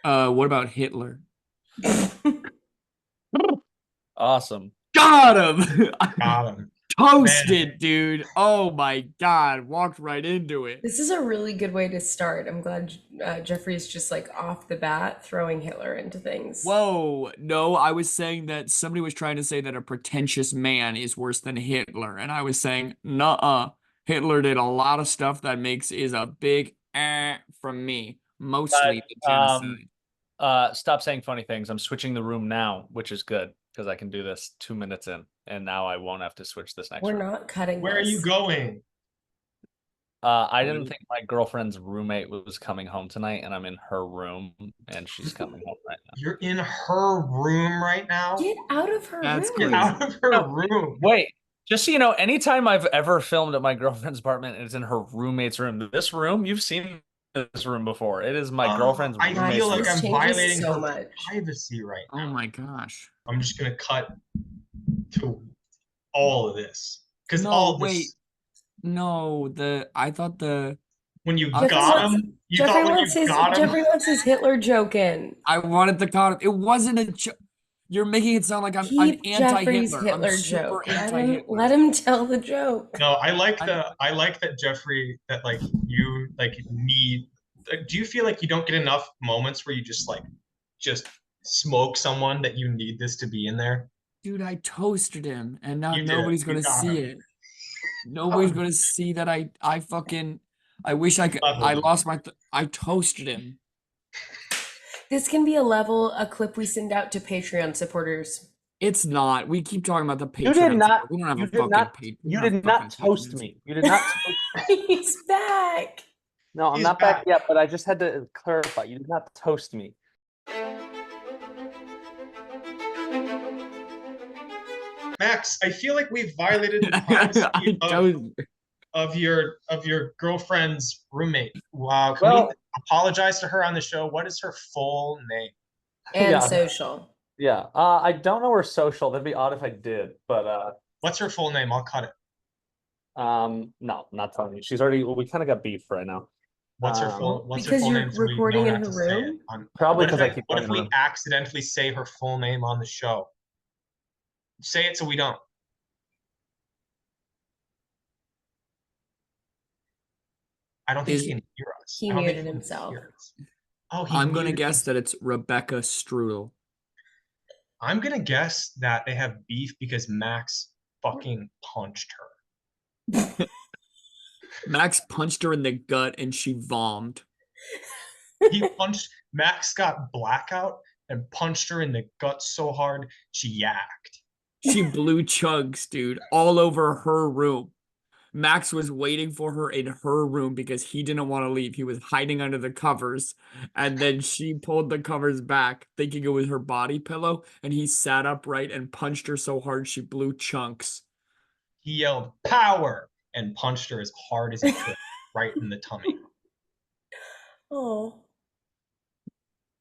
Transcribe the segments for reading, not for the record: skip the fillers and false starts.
What about Hitler? Awesome. Got him! Got him. Man, Toasted, dude. Oh my God. Walked right into it. This is a really good way to start. I'm glad Jeffrey's just like off the bat throwing Hitler into things. Whoa. No, I was saying that somebody was trying to say that a pretentious man is worse than Hitler. And I was saying, nuh-uh. Hitler did a lot of stuff that is a big from me. Mostly the But genocide. stop saying funny things. I'm switching the room now, which is good because I can do this 2 minutes in, and now I won't have to switch this next We're room. not cutting where are you this. going? I didn't think my girlfriend's roommate was coming home tonight, and I'm in her room, and she's coming home right now. You're in her room right now? Get out of her That's room. Get out of her No, room. Wait, just so you know, anytime I've ever filmed at my girlfriend's apartment, it's in her roommate's room. This room, you've seen this room before. It is my girlfriend's I roommate's feel room. like This I'm changes violating so her much. privacy right Oh now. my gosh. I'm just gonna cut to all of this. Because No, all of wait. this, No, I thought when you I got wants- him, you thought when you got him. Jeffrey wants his Hitler joke in. I wanted the con. It wasn't a joke. You're making it sound like I'm Keep Jeffrey's anti-Hitler. Hitler I'm super joke. anti-Hitler. Let him tell the joke. No, I like I- that Jeffrey, that like you like need, like, do you feel like you don't get enough moments where you just smoke someone that you need this to be in there? Dude, I toasted him, and now You did. nobody's You gonna got see him. it. Nobody's gonna see that I fucking. I wish I could. Leveled I him. lost my. I toasted him. This can be a clip we send out to Patreon supporters. It's not. We keep talking about the Patreon. You did not. We don't have You a did fucking not. Patreon. You did not toast me. You did not. Toast me. He's back. No, I'm He's not back back. yet, but I just had to clarify. You did not toast me. Max, I feel like we've violated the I privacy don't. of your girlfriend's roommate. Wow, can we apologize to her on the show? What is her full name? And Yeah. social. Yeah. I don't know her social. That'd be odd if I did, but What's her full name? I'll cut it. no, not telling you. She's already. We kind of got beef right now. What's her full Because you're name? So we recording don't in have her to say it room? on- Probably What if because I keep what going if in we the room. accidentally say her full name on the show? Say it so we don't. I don't think he can hear us. He I don't think muted can himself. hear us. Oh, I'm gonna muted guess himself. that it's Rebecca Strudel. I'm gonna guess that they have beef because Max fucking punched her. Max punched her in the gut and she vommed. Max got blackout and punched her in the gut so hard she yacked. She blew chugs, dude, all over her room. Max was waiting for her in her room because he didn't want to leave. He was hiding under the covers. And then she pulled the covers back, thinking it was her body pillow. And he sat upright and punched her so hard she blew chunks. He yelled power and punched her as hard as he could, right in the tummy. Oh.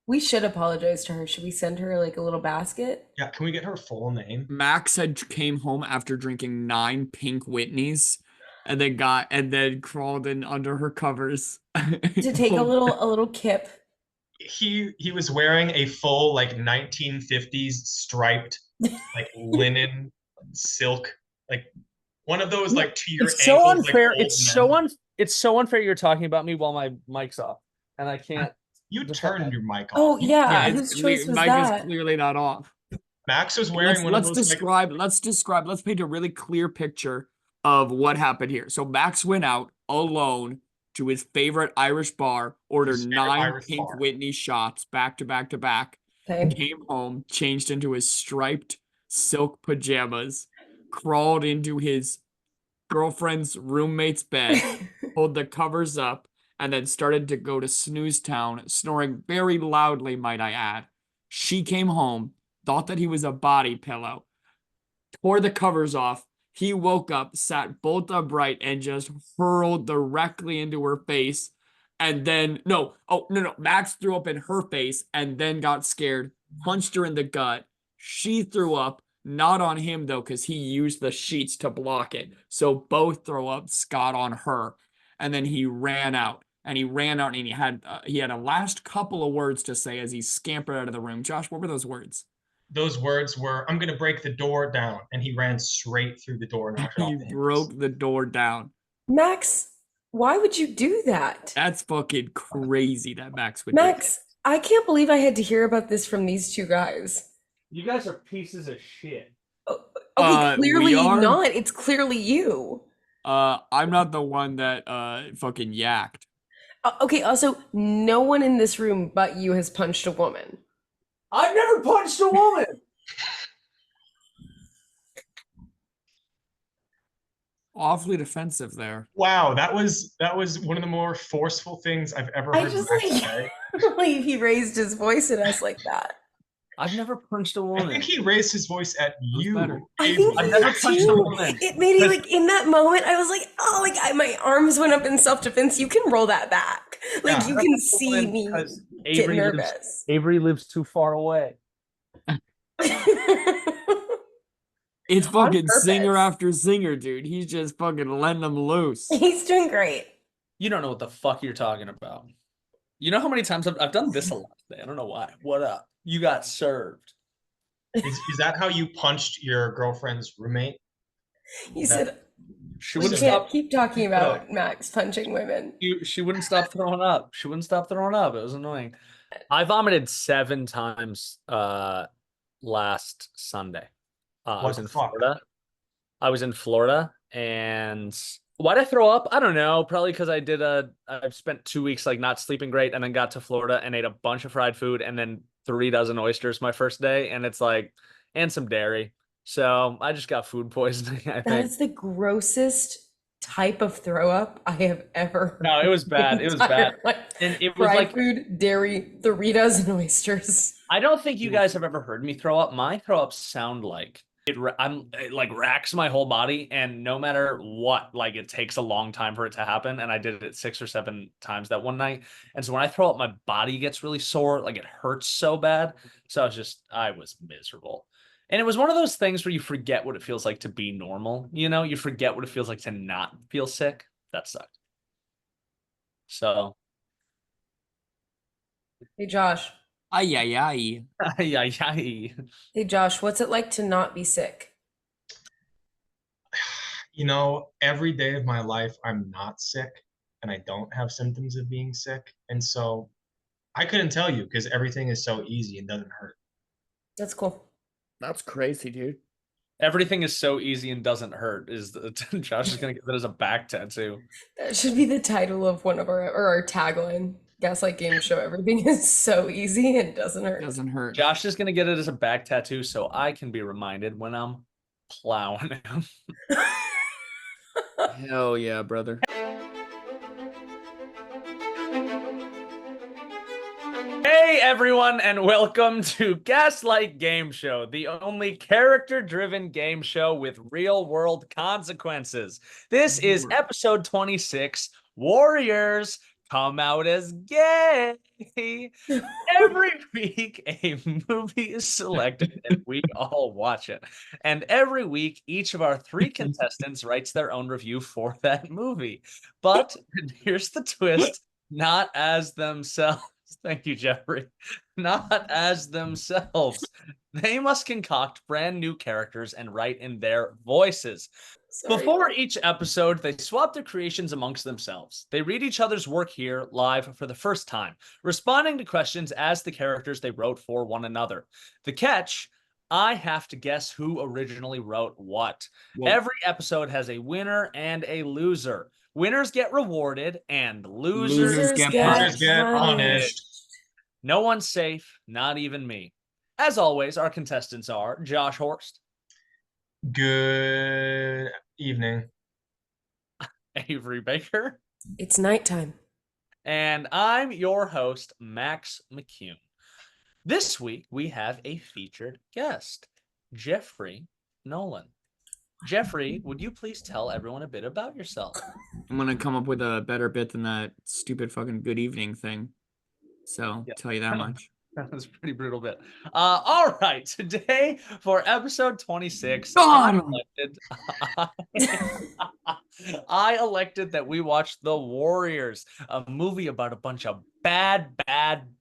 We should apologize to her. Should we send her like a little basket? Yeah, can we get her full name? Max came home after drinking 9 pink Whitneys and then crawled in under her covers. To take a little kip. He was wearing a full like 1950s striped like linen silk, like one of those like to your It's so ankles, unfair. like, old men. It's so unfair. You're talking about me while my mic's off, and I can't. You Just turned like- your mic off. Oh yeah, it's whose choice was Mike that? is clearly not off. Max was wearing one of those Let's paint a really clear picture of what happened here. So Max went out alone to his favorite Irish bar, ordered His favorite 9 Irish pink bar. Whitney shots back to back to back, Okay. came home, changed into his striped silk pajamas, crawled into his girlfriend's roommate's bed, pulled the covers up, and then started to go to snooze town, snoring very loudly, might I add. She came home, thought that he was a body pillow, tore the covers off. He woke up, sat bolt upright, and just hurled directly into her face. And then, no, Max threw up in her face and then got scared, punched her in the gut. She threw up, not on him though, because he used the sheets to block it. So both throw ups got on her. And then he ran out. and he ran out and he had a last couple of words to say as he scampered out of the room. Josh, what were those words? Those words were, "I'm gonna break the door down," and he ran straight through the door and knocked it He off the hinges. broke the door down. Max, why would you do that? That's fucking crazy that Max would do Max, I can't believe I had to hear about this from these two guys. You guys are pieces of shit. Okay, we clearly are? not. It's clearly you. that. I'm not the one that fucking yacked. Okay, also, no one in this room but you has punched a woman. I've never punched a woman. Awfully defensive there. Wow, that was one of the more forceful things I've ever I heard just Max like say. believe he raised his voice at us like that. I've never punched a I woman. think he raised his voice at you. better. I think I've he never did punched a too. woman. It made me like in that moment. I was like, oh, like my arms went up in self-defense. You can roll that back. Like Yeah. you can see me Because get nervous. Avery lives too far away. It's fucking purpose. singer after singer, dude. He's just fucking letting them loose. He's doing great. You don't know what the fuck you're talking about. You know how many times I've done this a lot today? I don't know why. What up? You got served. Is that how you punched your girlfriend's roommate? He said, She we wouldn't can't stop. keep talking about Max punching women. She wouldn't stop throwing up. She wouldn't stop throwing up. It was annoying. I vomited 7 times last Sunday. I was in Florida. I was in Florida, and why'd I throw up? I don't know. Probably because I've spent 2 weeks like not sleeping great, and then got to Florida and ate a bunch of fried food, and then 3 dozen oysters my first day, and it's like, and some dairy. So I just got food poisoning, I That think. is the grossest type of throw up I have ever heard. No, it was bad. It was bad. And it was fried like, food, dairy, 3 dozen oysters. I don't think you guys have ever heard me throw up. My throw ups sound like it like racks my whole body, and no matter what, like it takes a long time for it to happen. And I did it 6 or 7 times that one night. And so when I throw up, my body gets really sore, like it hurts so bad. So I was miserable. And it was one of those things where you forget what it feels like to be normal. You know, you forget what it feels like to not feel sick. That sucked. So Hey, Josh. Ay, ay, ay. yeah. Hey, Josh, what's it like to not be sick? You know, every day of my life, I'm not sick and I don't have symptoms of being sick. And so I couldn't tell you because everything is so easy and doesn't hurt. That's cool. That's crazy, dude. Everything is so easy and doesn't hurt. Josh is gonna get that as a back tattoo. That should be the title of one of our tagline. Gaslight Game Show. Everything is so easy and doesn't hurt. Doesn't hurt. Josh is gonna get it as a back tattoo so I can be reminded when I'm plowing him. Hell yeah, brother. Hey everyone, and welcome to Gaslight Game Show, the only character-driven game show with real-world consequences. This is episode 26, Warriors Come Out as Gay. Every week, a movie is selected and we all watch it. And every week, each of our 3 contestants writes their own review for that movie. But here's the twist, not as themselves. Thank you, Jeffrey. Not as themselves. They must concoct brand new characters and write in their voices. Sorry. Before each episode, they swap their creations amongst themselves. They read each other's work here live for the first time, responding to questions as the characters they wrote for one another. The catch, I have to guess who originally wrote what. Whoa. Every episode has a winner and a loser. Winners get rewarded and losers get Losers get punished. No one's safe, not even me. As always, our contestants are Josh Horst, Good evening. Avery Baker, It's nighttime. and I'm your host, Max McCune. This week, we have a featured guest, Jeffrey Nolan. Jeffrey, would you please tell everyone a bit about yourself? I'm gonna come up with a better bit than that stupid fucking good evening thing. So, Yeah. tell you that much. That was a pretty brutal bit. All right, today for episode 26, God! I elected that we watch The Warriors, a movie about a bunch of bad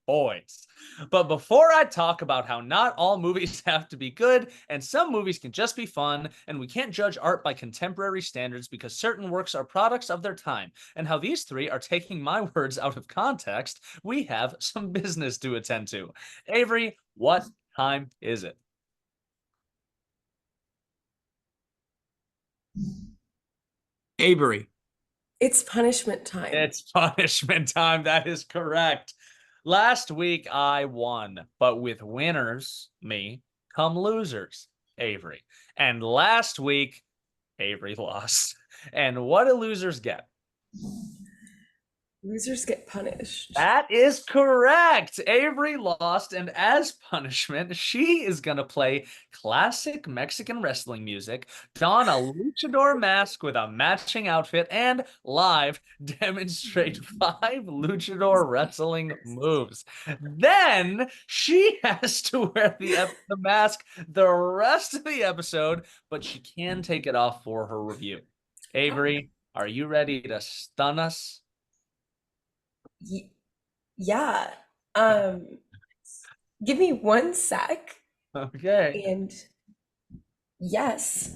boys. But before I talk about how not all movies have to be good, and some movies can just be fun, and we can't judge art by contemporary standards because certain works are products of their time, and how these three are taking my words out of context, we have some business to attend to. Avery, what time is it? Avery. It's punishment time. It's punishment time. That is correct. Last week I won, but with winners, me, come losers, Avery. And last week, Avery lost. And what do losers get? Losers get punished. That is correct. Avery lost, and as punishment, she is going to play classic Mexican wrestling music, don a luchador mask with a matching outfit, and live demonstrate 5 luchador wrestling moves. Then she has to wear the mask the rest of the episode, but she can take it off for her review. Avery, are you ready to stun us? Yeah. Give me 1 sec. Okay. And yes.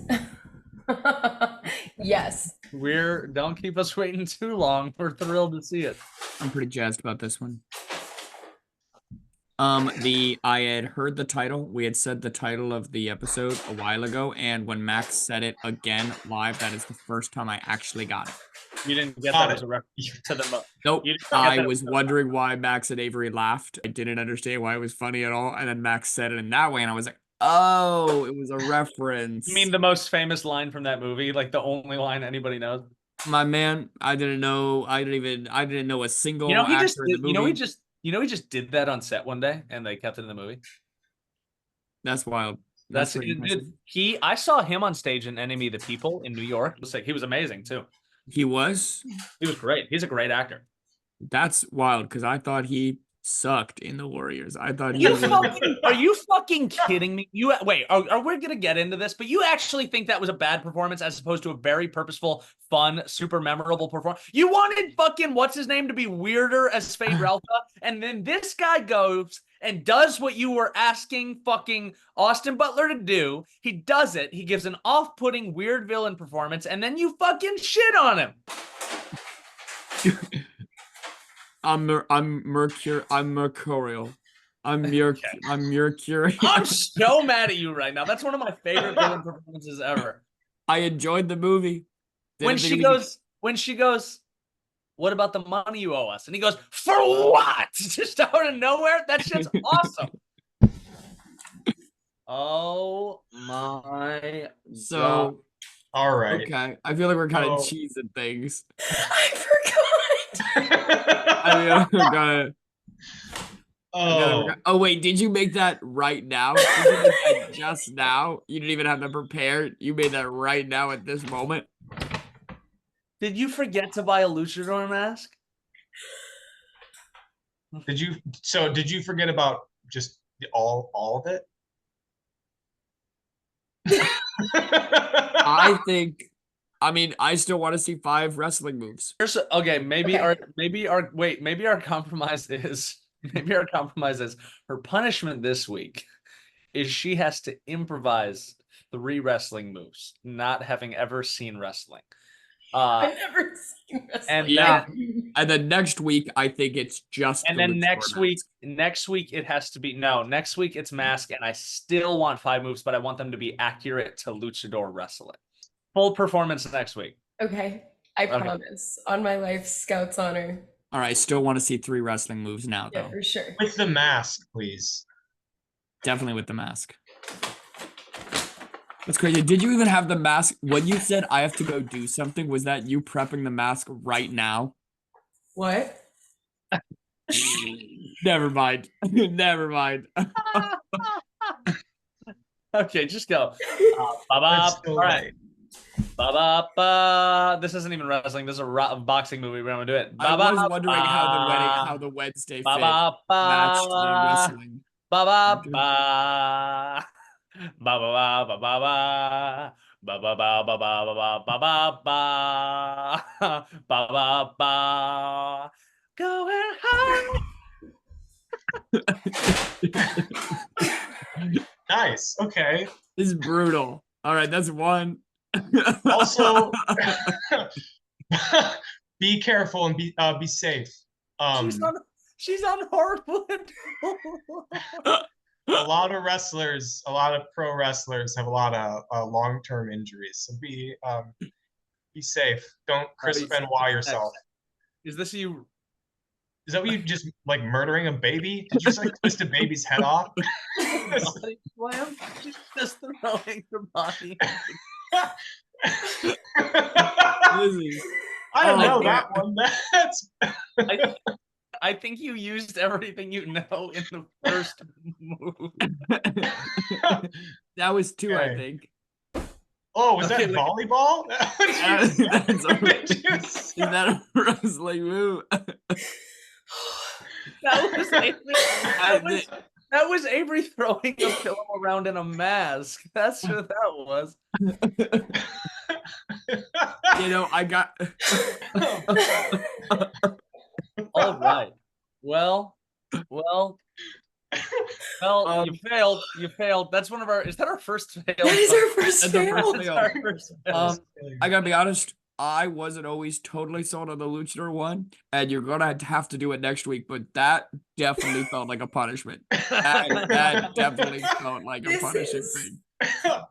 Yes. Don't keep us waiting too long. We're thrilled to see it. I'm pretty jazzed about this one. I had heard the title. We had said the title of the episode a while ago, and when Max said it again live, that is the first time I actually got it. You didn't get Got that it. as a reference to the Nope. You didn't get I that was as a- wondering why Max and Avery laughed. I didn't understand why it was funny at all, and then Max said it in that way, and I was like, oh, it was a reference. You mean the most famous line from that movie? Like the only line anybody knows? My man, I didn't know. I didn't know a single You know, he actor just in the did, movie. he just did that on set one day and they kept it in the movie. That's wild. That's pretty impressive. I saw him on stage in Enemy of the People in New York. It was like, he was amazing too. He was. He was great. He's a great actor. That's wild because I thought he sucked in the Warriors. I thought he was. Are you fucking kidding me? Are we gonna get into this? But you actually think that was a bad performance as opposed to a very purposeful, fun, super memorable performance? You wanted fucking what's his name to be weirder as Fade Ralpha, and then this guy goes and does what you were asking fucking Austin Butler to do. He does it. He gives an off-putting, weird villain performance, and then you fucking shit on him. I'm mercurial. I'm mercurial. I'm so mad at you right now. That's one of my favorite villain performances ever. I enjoyed the movie. When she goes, what about the money you owe us? And he goes, for what? Just out of nowhere? That shit's awesome. Oh my God. All right. Okay. I feel like we're kind of So- cheesing things. I forgot. I mean, Oh, oh wait, did you make that right now? Did you make that just now? You didn't even have to prepare. You made that right now at this moment. Did you forget to buy a luchador mask? did you forget about just all of it? I still want to see 5 wrestling moves. Maybe our compromise is her punishment this week is she has to improvise 3 wrestling moves, not having ever seen wrestling. I've never seen wrestling. And then next week, I think it's just. And then next week it has to be next week it's mask, and I still want 5 moves, but I want them to be accurate to luchador wrestling. Full performance next week. Okay, I promise. On my life, Scout's honor. All right, still want to see 3 wrestling moves now, though. Yeah, for sure. With the mask, please. Definitely with the mask. That's crazy. Did you even have the mask when you said I have to go do something? Was that you prepping the mask right now? What? Never mind. Never mind. Okay, just go. That's so All right. This isn't even wrestling. This is a boxing movie. We're gonna do it. I was wondering how the Wednesday fit matched the wrestling. Ba ba ba ba ba ba ba ba ba ba ba ba ba. Going high. Nice. Okay. This is brutal. All right, that's one. Also, be careful and be safe. She's on she's on horrible. A lot of wrestlers, a lot of pro wrestlers have a lot of long-term injuries. So be safe. Don't Chris Benoit yourself. Is this you? Is that what you just like murdering a baby? Did you just like twist a baby's head off? Body slam? She's just throwing her body. I don't know Oh, that one. That's I think you used everything you know in the first move. That was two, I Okay. think. oh, was Okay, that wait. volleyball? That's is that a wrestling move? That was Avery. I- That was Avery throwing a pillow around in a mask. That's what that was. You know, I got. All right. Well, you failed. You failed. That's one of our. Is that our first fail? That is our first That's our fail. first That's fail. our first fail. I gotta be honest. I wasn't always totally sold on the luchador one, and you're gonna have to do it next week. But that definitely felt like a punishment. That definitely felt like a This punishing is- thing.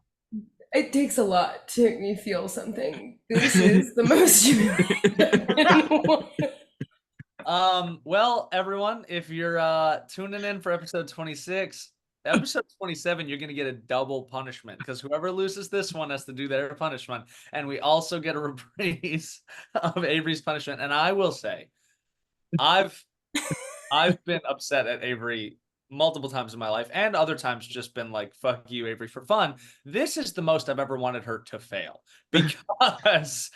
It takes a lot to make me feel something. This is the most humiliating one. Well, everyone, if you're tuning in for episode 26, episode 27, you're gonna get a double punishment because whoever loses this one has to do their punishment, and we also get a reprise of Avery's punishment. And I will say, I've been upset at Avery multiple times in my life, and other times just been like, fuck you, Avery, for fun. This is the most I've ever wanted her to fail. Because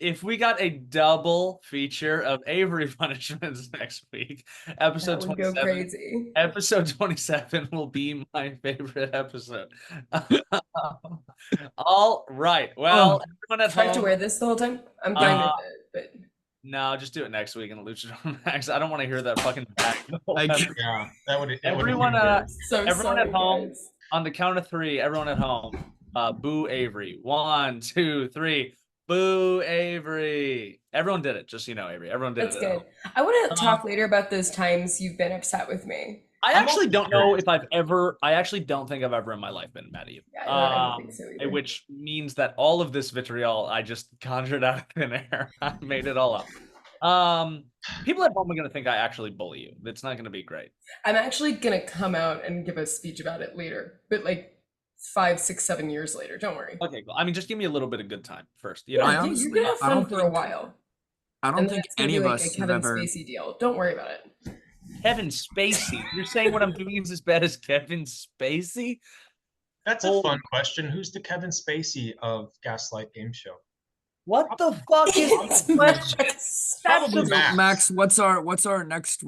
if we got a double feature of Avery punishments next week, episode That would go 27. crazy. Episode 27 will be my favorite episode. All right. Well, everyone at Try to home. wear this the whole time. I'm fine with it, but No, just do it next week in the Luchador Max. I don't want to hear that fucking back. yeah, that would Everyone, so everyone sorry, at home, guys. on the count of three, everyone at home, boo Avery. 1, 2, 3. Boo Avery. Everyone did it. Just so you know, Avery. Everyone did That's it. good. I want to talk later about those times you've been upset with me. I I'm actually also don't know curious. if I've ever. I actually don't think I've ever in my life been mad at you. Yeah, I don't think so either. Which means that all of this vitriol I just conjured out of thin air. I made it all up. People at home are gonna think I actually bully you. It's not gonna be great. I'm actually gonna come out and give a speech about it later, but like 5, 6, 7 years later. Don't worry. Okay, cool. I mean, just give me a little bit of good time first. You Yeah, know, I you're honestly- gonna have I fun don't for a think- while. I don't And then think it's gonna any be of like us a have Kevin ever. Spacey deal. Don't worry about it. Kevin Spacey. You're saying what I'm doing is as bad as Kevin Spacey? That's a fun question. Who's the Kevin Spacey of Gaslight Game Show? What the fuck is It's the question? Max. Probably Max. Max, what's our next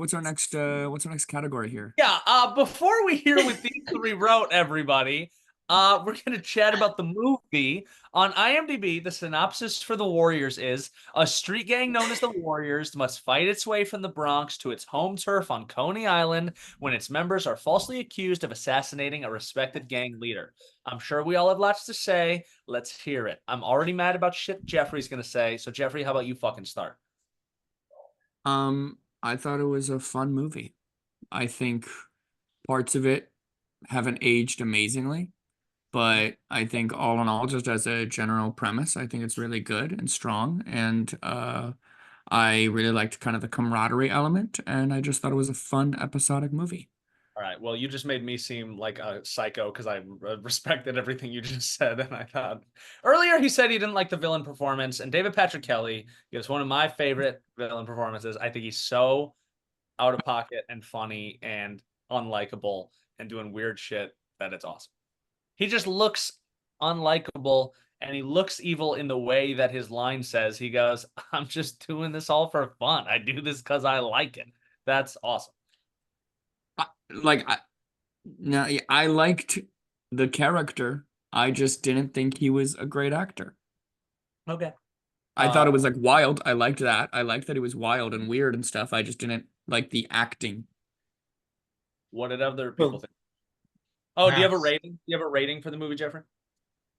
category here? Yeah, before we hear what these three wrote, everybody, we're gonna chat about the movie. On IMDb, the synopsis for The Warriors is a street gang known as the Warriors must fight its way from the Bronx to its home turf on Coney Island when its members are falsely accused of assassinating a respected gang leader. I'm sure we all have lots to say. Let's hear it. I'm already mad about shit Jeffrey's gonna say. So Jeffrey, how about you fucking start? I thought it was a fun movie. I think parts of it haven't aged amazingly, but I think all in all, just as a general premise, I think it's really good and strong. And I really liked kind of the camaraderie element, and I just thought it was a fun episodic movie. All right. Well, you just made me seem like a psycho because I respected everything you just said. And I thought earlier he said he didn't like the villain performance. And David Patrick Kelly gives one of my favorite villain performances. I think he's so out of pocket and funny and unlikable and doing weird shit that it's awesome. He just looks unlikable and he looks evil in the way that his line says. He goes, I'm just doing this all for fun. I do this because I like it. That's awesome. I liked the character. I just didn't think he was a great actor. Okay. I thought it was like wild. I liked that. I liked that it was wild and weird and stuff. I just didn't like the acting. What did other people think? Oh, do you have a rating? Do you have a rating for the movie, Jeffrey?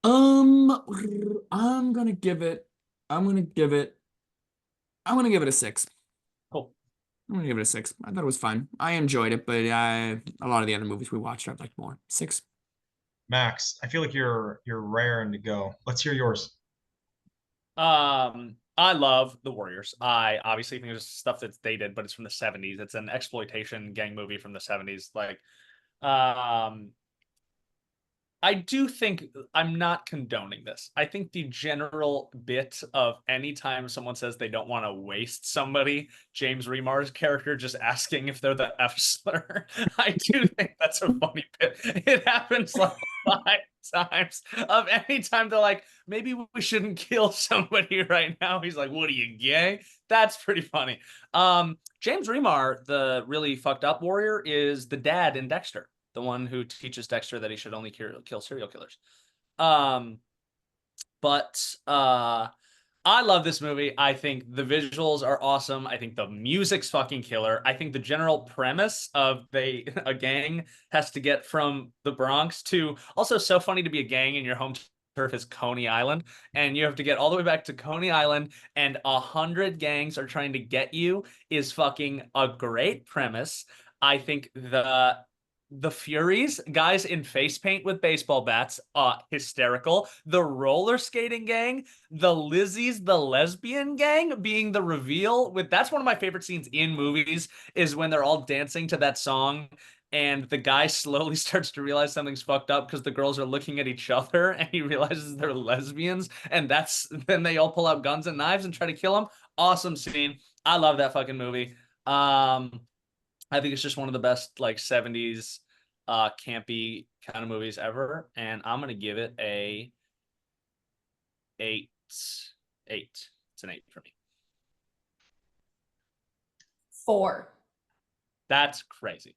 I'm gonna give it. I'm gonna give it. I'm gonna give it a 6. Cool. I'm gonna give it a 6. I thought it was fun. I enjoyed it, but a lot of the other movies we watched I'd like more. 6. Max, I feel like you're raring to go. Let's hear yours. I love The Warriors. I obviously think it's stuff that's dated, but it's from the 70s. It's an exploitation gang movie from the 70s. Like, I do think I'm not condoning this. I think the general bit of anytime someone says they don't want to waste somebody, James Remar's character just asking if they're the F slur, I do think that's a funny bit. It happens like 5 times of any time they're like, maybe we shouldn't kill somebody right now. He's like, what are you, gay? That's pretty funny. James Remar, the really fucked up warrior, is the dad in Dexter. The one who teaches Dexter that he should only kill serial killers. But I love this movie. I think the visuals are awesome. I think the music's fucking killer. I think the general premise of a gang has to get from the Bronx to also so funny to be a gang in your home turf is Coney Island, and you have to get all the way back to Coney Island, and 100 gangs are trying to get you is fucking a great premise. I think the Furies, guys in face paint with baseball bats, hysterical. The roller skating gang, the Lizzies, the lesbian gang being the reveal with that's one of my favorite scenes in movies is when they're all dancing to that song and the guy slowly starts to realize something's fucked up because the girls are looking at each other and he realizes they're lesbians and that's then they all pull out guns and knives and try to kill him. Awesome scene. I love that fucking movie. I think it's just one of the best like 70s campy kind of movies ever, and I'm gonna give it a 8. It's an 8 for me. 4. That's crazy.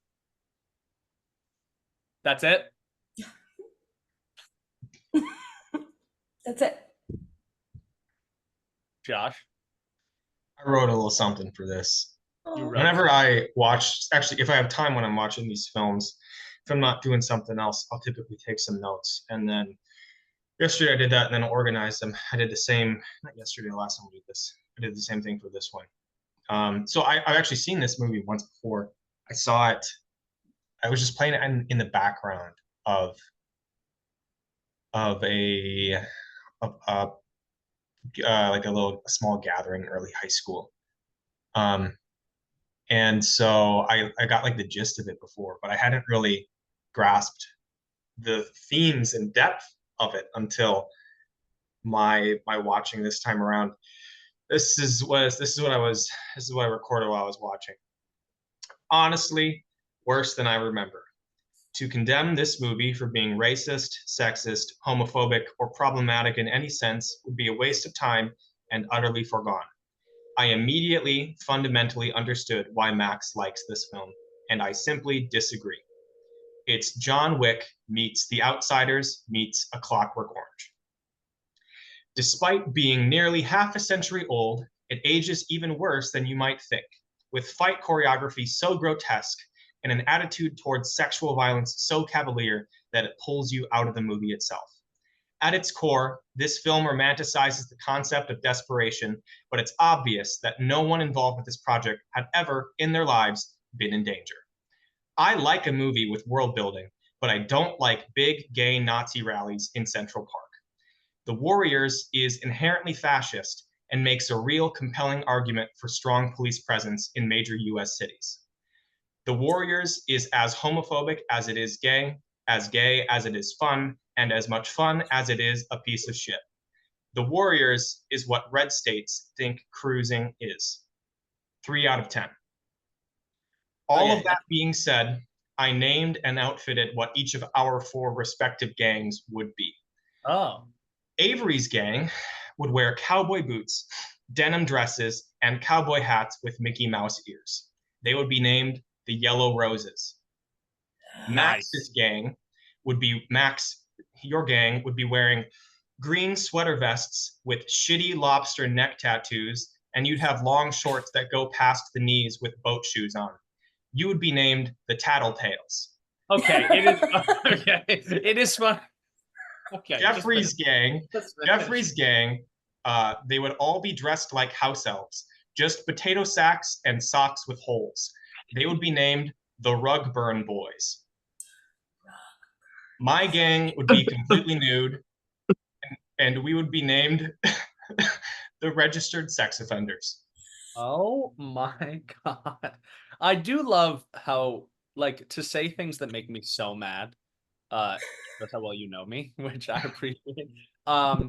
That's it. That's it. Josh, I wrote a little something for this. you wrote Whenever I watch, actually, if I have time when I'm watching these films, if I'm not doing something else, I'll typically take some notes. And then yesterday I did that and then organized them. I did the same, not yesterday, the last time we did this. I did the same thing for this one. So I've actually seen this movie once before. I saw it. I was just playing it in the background of a like a small gathering in early high school. And so I got like the gist of it before, but I hadn't really grasped the themes and depth of it until my watching this time around. This is what I recorded while I was watching. Honestly, worse than I remember. To condemn this movie for being racist, sexist, homophobic, or problematic in any sense would be a waste of time and utterly foregone. I immediately, fundamentally understood why Max likes this film, and I simply disagree. It's John Wick meets The Outsiders meets A Clockwork Orange. Despite being nearly half a century old, it ages even worse than you might think, with fight choreography so grotesque and an attitude towards sexual violence so cavalier that it pulls you out of the movie itself. At its core, this film romanticizes the concept of desperation, but it's obvious that no one involved with this project had ever, in their lives, been in danger. I like a movie with world building, but I don't like big gay Nazi rallies in Central Park. The Warriors is inherently fascist and makes a real compelling argument for strong police presence in major US cities. The Warriors is as homophobic as it is gay as it is fun, and as much fun as it is a piece of shit. The Warriors is what red states think cruising is. 3 out of 10. All of that being said, I named and outfitted what each of our 4 respective gangs would be. Oh. Avery's gang would wear cowboy boots, denim dresses, and cowboy hats with Mickey Mouse ears. They would be named the Yellow Roses. Max's gang would be your gang would be wearing green sweater vests with shitty lobster neck tattoos, and you'd have long shorts that go past the knees with boat shoes on. You would be named the Tattletales. Okay, it is. Okay, it is fun. Okay, Jeffrey's gang. They would all be dressed like house elves, just potato sacks and socks with holes. They would be named the Rugburn Boys. My gang would be completely nude, and we would be named the Registered Sex Offenders. Oh my God. I do love how, like, to say things that make me so mad. That's how well you know me, which I appreciate. Um,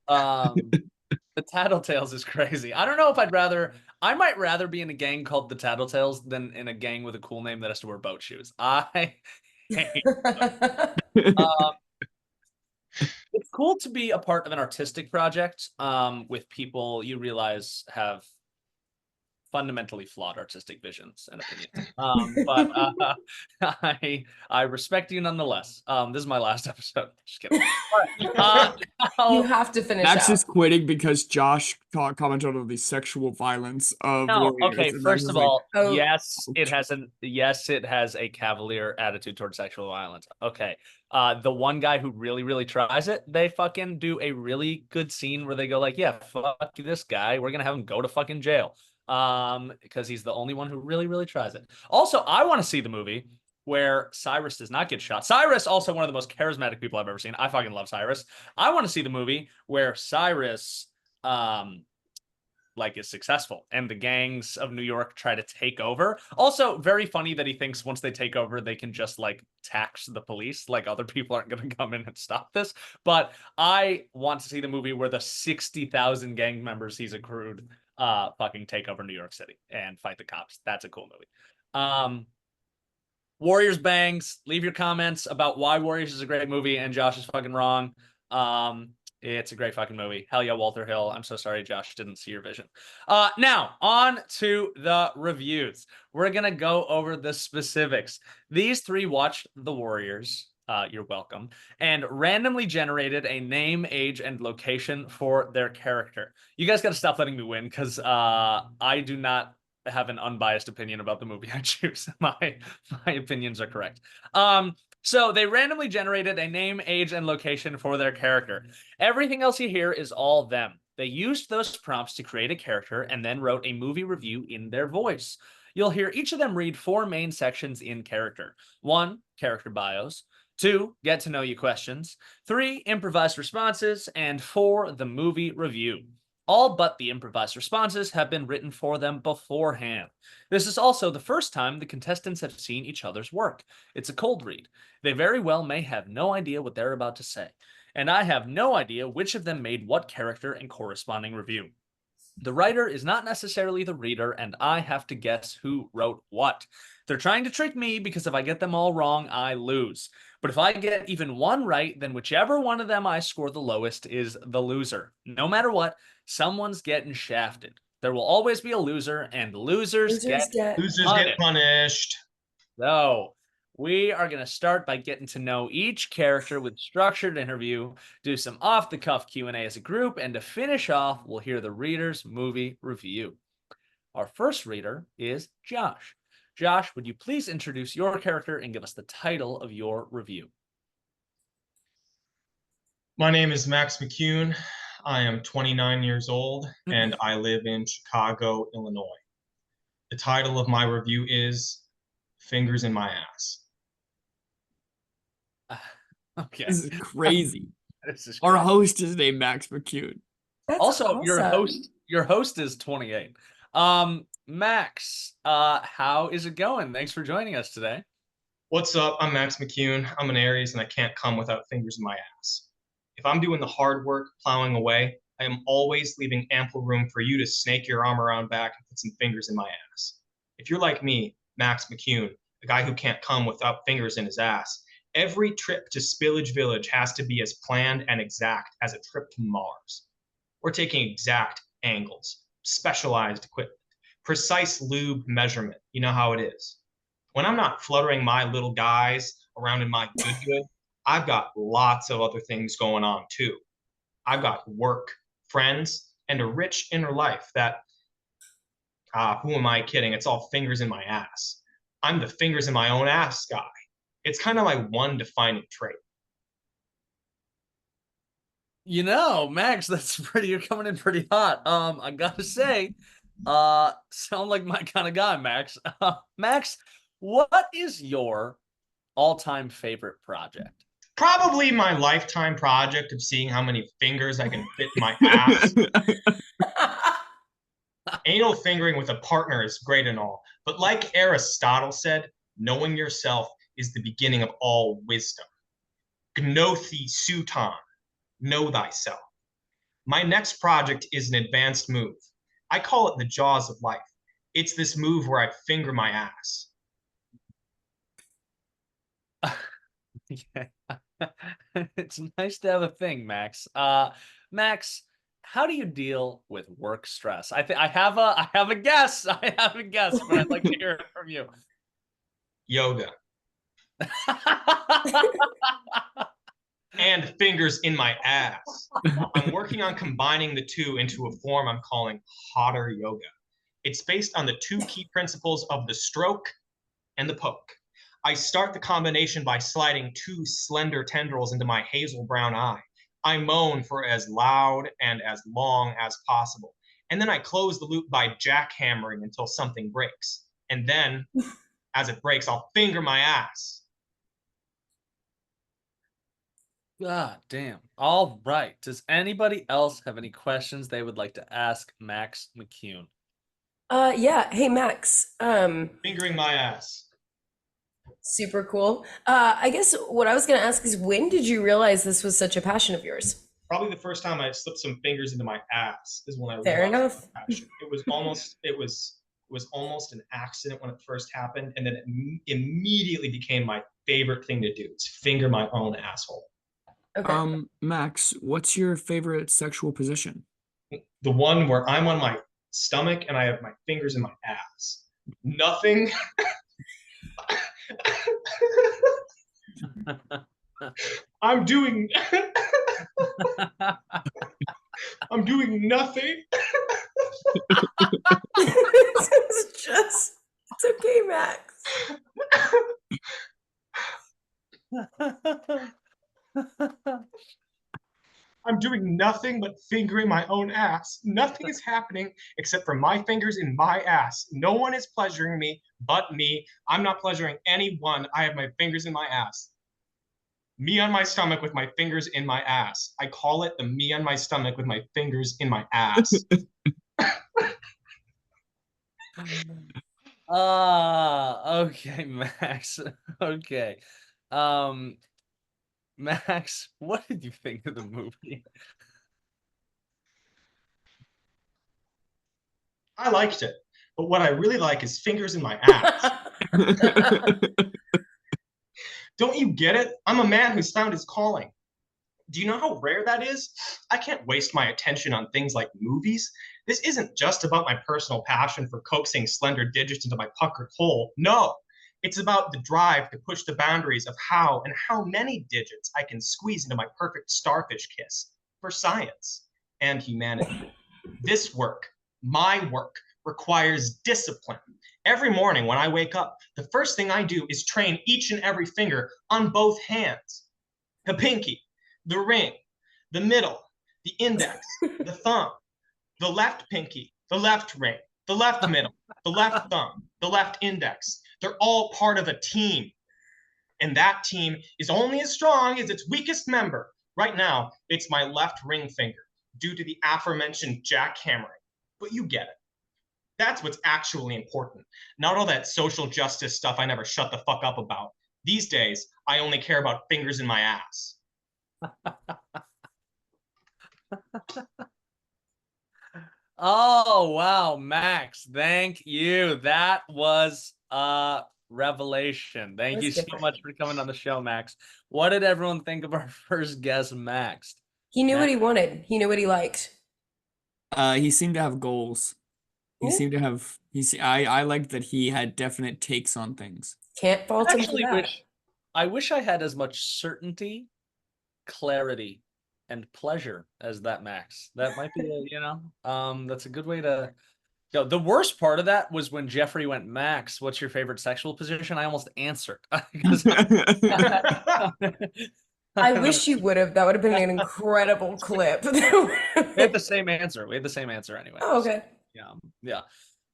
the Tattletales is crazy. I don't know if I might rather be in a gang called the Tattletales than in a gang with a cool name that has to wear boat shoes. I hate. It's cool to be a part of an artistic project with people you realize have fundamentally flawed artistic visions and opinions. But I respect you nonetheless. This is my last episode. Just kidding. You have to finish Max out. is quitting because Josh commented on the sexual violence of Warriors. Okay, and first Max of is like, all, Oh. yes, it has a cavalier attitude towards sexual violence. Okay. The one guy who really, really tries it, they fucking do a really good scene where they go like, yeah, fuck this guy. We're gonna have him go to fucking jail. Because he's the only one who really, really tries it. Also, I want to see the movie where Cyrus does not get shot. Cyrus, also one of the most charismatic people I've ever seen. I fucking love Cyrus. I want to see the movie where Cyrus, like, is successful and the gangs of New York try to take over. Also, very funny that he thinks once they take over, they can just like tax the police, like other people aren't going to come in and stop this. But I want to see the movie where the 60,000 gang members he's accrued fucking take over New York City and fight the cops. That's a cool movie. Warriors bangs. Leave your comments about why Warriors is a great movie and Josh is fucking wrong. It's a great fucking movie. Hell yeah, Walter Hill. I'm so sorry Josh didn't see your vision. Now, on to the reviews. We're going to go over the specifics. These three watched The Warriors. You're welcome. And randomly generated a name, age, and location for their character. You guys got to stop letting me win because I do not have an unbiased opinion about the movie I choose. My opinions are correct. So they randomly generated a name, age, and location for their character. Everything else you hear is all them. They used those prompts to create a character and then wrote a movie review in their voice. You'll hear each of them read 4 main sections in character. 1, character bios. 2, get to know you questions. 3, improvised responses. And 4, the movie review. All but the improvised responses have been written for them beforehand. This is also the first time the contestants have seen each other's work. It's a cold read. They very well may have no idea what they're about to say. And I have no idea which of them made what character and corresponding review. The writer is not necessarily the reader, and I have to guess who wrote what. They're trying to trick me because if I get them all wrong, I lose. But if I get even one right, then whichever one of them I score the lowest is the loser. No matter what, someone's getting shafted. There will always be a loser, and losers get punished. So, we are going to start by getting to know each character with structured interview, do some off-the-cuff Q&A as a group, and to finish off, we'll hear the reader's movie review. Our first reader is Josh. Josh, would you please introduce your character and give us the title of your review? My name is Max McCune. I am 29 years old, and I live in Chicago, Illinois. The title of my review is Fingers in My Ass. Okay. This is crazy. This is Our crazy. host is named Max McCune. That's Also, awesome. your host is 28. Max, how is it going? Thanks for joining us today. What's up? I'm Max McCune. I'm an Aries, and I can't come without fingers in my ass. If I'm doing the hard work, plowing away, I am always leaving ample room for you to snake your arm around back and put some fingers in my ass. If you're like me, Max McCune, the guy who can't come without fingers in his ass, every trip to Spillage Village has to be as planned and exact as a trip to Mars. We're taking exact angles, specialized equipment, precise lube measurement. You know how it is. When I'm not fluttering my little guys around in my good, I've got lots of other things going on too. I've got work, friends, and a rich inner life that, who am I kidding? It's all fingers in my ass. I'm the fingers in my own ass guy. It's kind of my one defining trait. Max, you're coming in pretty hot. I gotta say, sound like my kind of guy, Max. Max, what is your all-time favorite project? Probably my lifetime project of seeing how many fingers I can fit in my ass. Anal fingering with a partner is great and all, but like Aristotle said, knowing yourself is the beginning of all wisdom. Gnothi suton, know thyself. My next project is an advanced move. I call it the jaws of life. It's this move where I finger my ass. Yeah. It's nice to have a thing, Max. Max, how do you deal with work stress? I have a guess. I have a guess, but I'd like to hear it from you. Yoga. And fingers in my ass. I'm working on combining the two into a form I'm calling hotter yoga. It's based on the two key principles of the stroke and the poke. I start the combination by sliding two slender tendrils into my hazel brown eye. I moan for as loud and as long as possible. And then I close the loop by jackhammering until something breaks. And then, as it breaks, I'll finger my ass. God damn. All right. Does anybody else have any questions they would like to ask Max McCune? Yeah. Hey, Max. Fingering my ass. Super cool. I guess what I was gonna ask is, when did you realize this was such a passion of yours? Probably the first time I slipped some fingers into my ass is when I Fair realized enough. my passion. It was almost an accident when it first happened, and then it immediately became my favorite thing to do. It's finger my own asshole. Okay. Max, what's your favorite sexual position? The one where I'm on my stomach and I have my fingers in my ass. Nothing. I'm doing I'm doing nothing. It's okay, Max. I'm doing nothing but fingering my own ass. Nothing is happening except for my fingers in my ass. No one is pleasuring me but me. I'm not pleasuring anyone. I have my fingers in my ass. Me on my stomach with my fingers in my ass. I call it the me on my stomach with my fingers in my ass. Okay, Max. Okay. Max, what did you think of the movie? I liked it. But what I really like is fingers in my ass. Don't you get it? I'm a man who's found his calling. Do you know how rare that is? I can't waste my attention on things like movies. This isn't just about my personal passion for coaxing slender digits into my puckered hole. No, it's about the drive to push the boundaries of how and how many digits I can squeeze into my perfect starfish kiss for science and humanity. This work, my work, requires discipline. Every morning when I wake up, the first thing I do is train each and every finger on both hands. The pinky, the ring, the middle, the index, the thumb, the left pinky, the left ring, the left middle, the left thumb, the left index. They're all part of a team. And that team is only as strong as its weakest member. Right now, it's my left ring finger due to the aforementioned jackhammering. But you get it. That's what's actually important. Not all that social justice stuff I never shut the fuck up about. These days, I only care about fingers in my ass. Oh, wow, Max. Thank you. That was a revelation. Thank you so much for coming on the show, Max. What did everyone think of our first guest, Max? He knew what he wanted. He knew what he liked. He seemed to have goals. He Yeah. seemed to have I liked that he had definite takes on things. Can't fault him for Actually that. wish I wish I had as much certainty, clarity, and pleasure as that Max. That might be that's a good way to go. The worst part of that was when Jeffrey went, Max, what's your favorite sexual position? I almost answered. 'Cause I wish you would have. That would have been an incredible clip. we had the same answer. We had the same answer anyway. Oh, okay. So, yeah.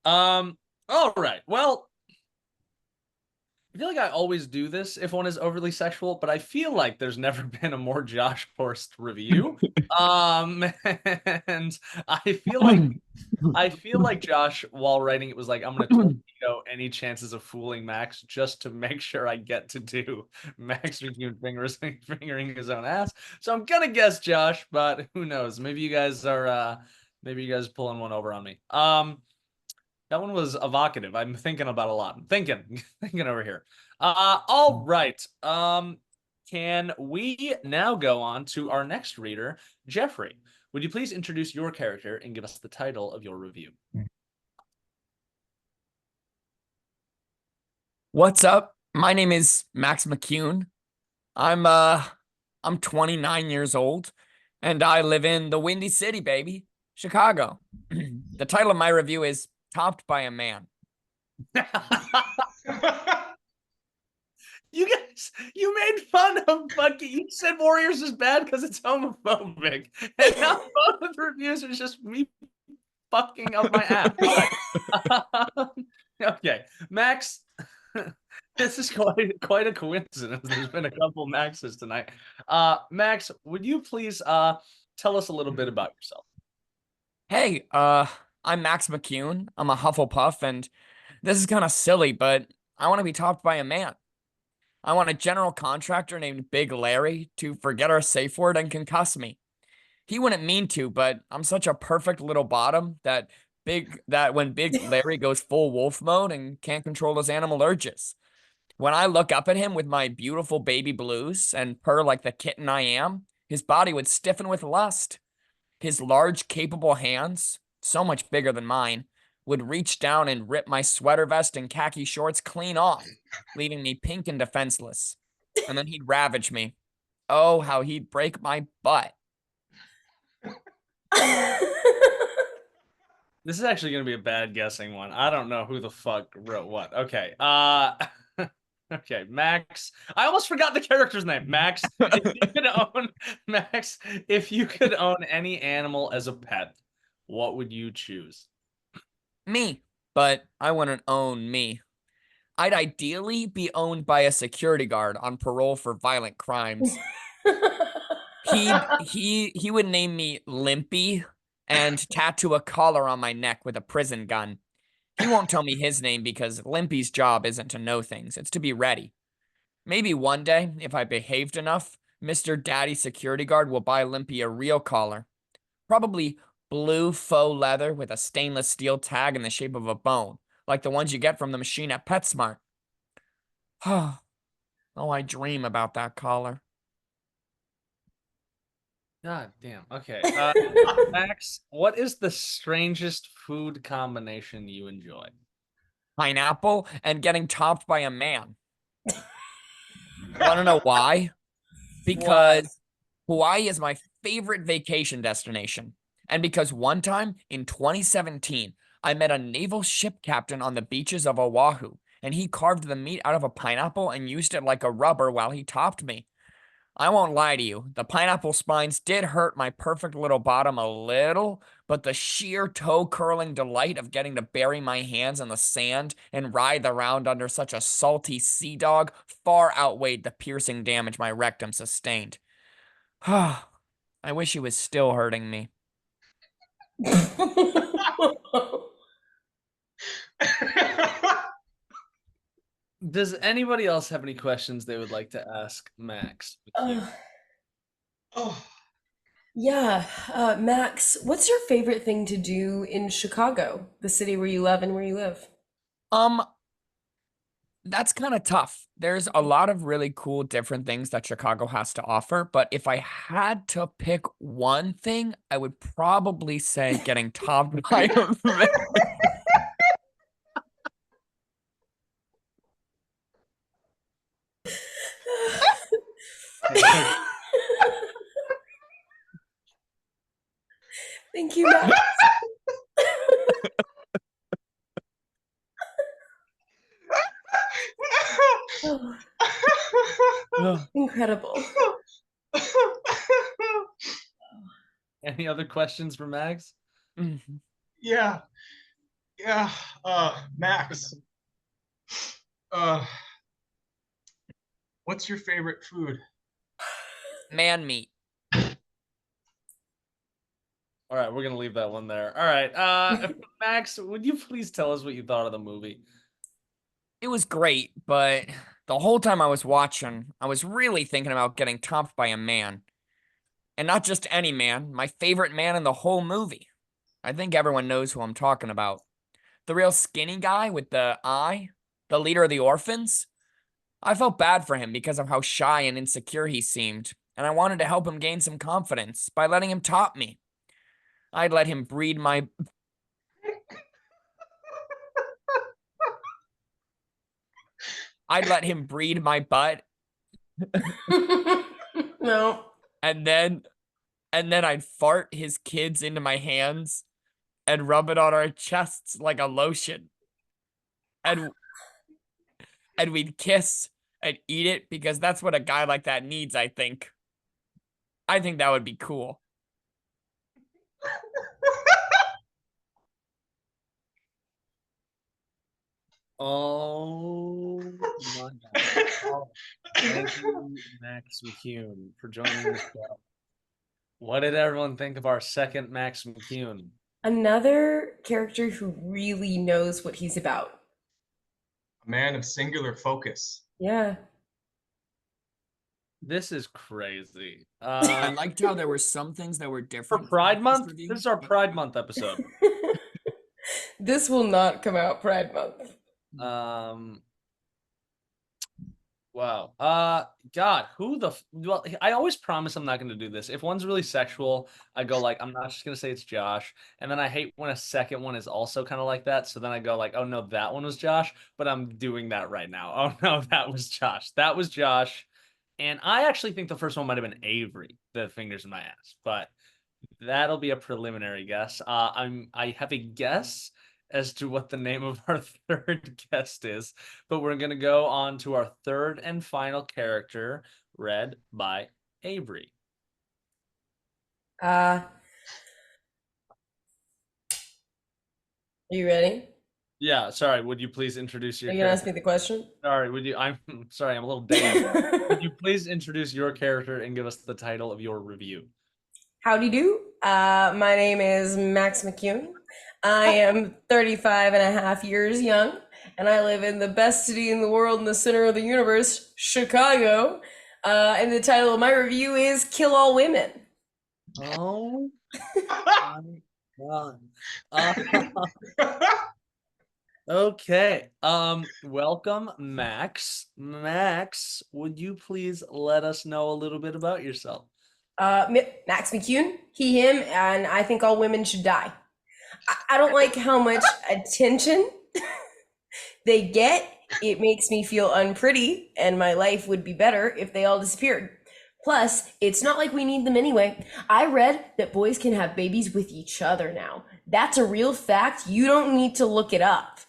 All right. Well, I feel like I always do this if one is overly sexual, but I feel like there's never been a more Josh Horst review. And I feel like Josh, while writing it, was like, I'm gonna torpedo any chances of fooling Max just to make sure I get to do Max McCune fingering his own ass. So I'm gonna guess Josh, but who knows? Maybe you guys are pulling one over on me. That one was evocative. I'm thinking about a lot. I'm thinking over here. All right. Can we now go on to our next reader, Jeffrey? Would you please introduce your character and give us the title of your review? What's up? My name is Max McCune. I'm 29 years old, and I live in the Windy City, baby, Chicago. The title of my review is Topped by a Man. You guys, you made fun of Bucky. You said Warriors is bad because it's homophobic. And now both of the reviews are just me fucking up my ass. Okay, Max, this is quite a coincidence. There's been a couple Maxes tonight. Max, would you please tell us a little bit about yourself? Hey, I'm Max McCune. I'm a Hufflepuff, and this is kind of silly, but I want to be topped by a man. I want a general contractor named Big Larry to forget our safe word and concuss me. He wouldn't mean to, but I'm such a perfect little bottom that when Big Larry goes full wolf mode and can't control his animal urges. When I look up at him with my beautiful baby blues and purr like the kitten I am, his body would stiffen with lust. His large, capable hands, so much bigger than mine, would reach down and rip my sweater vest and khaki shorts clean off, leaving me pink and defenseless. And then he'd ravage me. Oh, how he'd break my butt. This is actually going to be a bad guessing one. I don't know who the fuck wrote what. Okay. Okay, Max. I almost forgot the character's name. Max, if you could own any animal as a pet, what would you choose? Me, but I wouldn't own me. I'd ideally be owned by a security guard on parole for violent crimes. He would name me Limpy and tattoo a collar on my neck with a prison gun. He won't tell me his name because Limpy's job isn't to know things, it's to be ready. Maybe one day, if I behaved enough, Mr. Daddy Security Guard will buy Limpy a real collar. Probably blue faux leather with a stainless steel tag in the shape of a bone, like the ones you get from the machine at PetSmart. Oh, I dream about that collar. God damn. Okay. Max, what is the strangest food combination you enjoy? Pineapple and getting topped by a man. Want to know why? Because Hawaii is my favorite vacation destination. And because one time in 2017, I met a naval ship captain on the beaches of Oahu, and he carved the meat out of a pineapple and used it like a rubber while he topped me. I won't lie to you, the pineapple spines did hurt my perfect little bottom a little, but the sheer toe-curling delight of getting to bury my hands in the sand and writhe around under such a salty sea dog far outweighed the piercing damage my rectum sustained. I wish he was still hurting me. Does anybody else have any questions they would like to ask Max? Yeah, Max, what's your favorite thing to do in Chicago, the city where you love and where you live? That's kind of tough. There's a lot of really cool different things that Chicago has to offer, but if I had to pick one thing, I would probably say getting topped by a man. Thank you, Max. Oh, incredible. Any other questions for Max? Yeah. Max. What's your favorite food? Man meat. All right, we're gonna leave that one there. All right, Max, would you please tell us what you thought of the movie? It was great, but the whole time I was watching, I was really thinking about getting topped by a man. And not just any man, my favorite man in the whole movie. I think everyone knows who I'm talking about. The real skinny guy with the eye, the leader of the orphans. I felt bad for him because of how shy and insecure he seemed, and I wanted to help him gain some confidence by letting him top me. I'd let him breed my butt, No. and then I'd fart his kids into my hands and rub it on our chests like a lotion. And we'd kiss and eat it because that's what a guy like that needs, I think. I think that would be cool. Oh my God. Oh, thank you, Max McCune, for joining the show. What did everyone think of our second Max McCune? Another character who really knows what he's about. A man of singular focus. Yeah. This is crazy. I liked how there were some things that were For different. Pride from Month? review. This is our Pride Month episode. This will not come out Pride Month. Wow. God, well, I always promise I'm not going to do this. If one's really sexual, I go like, I'm not just going to say it's Josh. And then I hate when a second one is also kind of like that. So then I go like, oh no, that one was Josh, but I'm doing that right now. Oh no, that was Josh. That was Josh. And I actually think the first one might have been Avery, the fingers in my ass, but that'll be a preliminary guess. I have a guess as to what the name of our third guest is, but we're gonna go on to our third and final character, read by Avery. Are you ready? Yeah, sorry, would you please introduce your Are you gonna ask character? me the question? Sorry, I'm sorry, I'm a little dazed. Would you please introduce your character and give us the title of your review? Howdy do. My name is Max McCune. I am 35 and a half years young, and I live in the best city in the world in the center of the universe, Chicago. And the title of my review is Kill All Women. Oh my God. Okay. Welcome, Max. Max, would you please let us know a little bit about yourself? Max McCune, he, him, and I think all women should die. I don't like how much attention they get. It makes me feel unpretty, and my life would be better if they all disappeared. Plus, it's not like we need them anyway. I read that boys can have babies with each other now. That's a real fact. You don't need to look it up.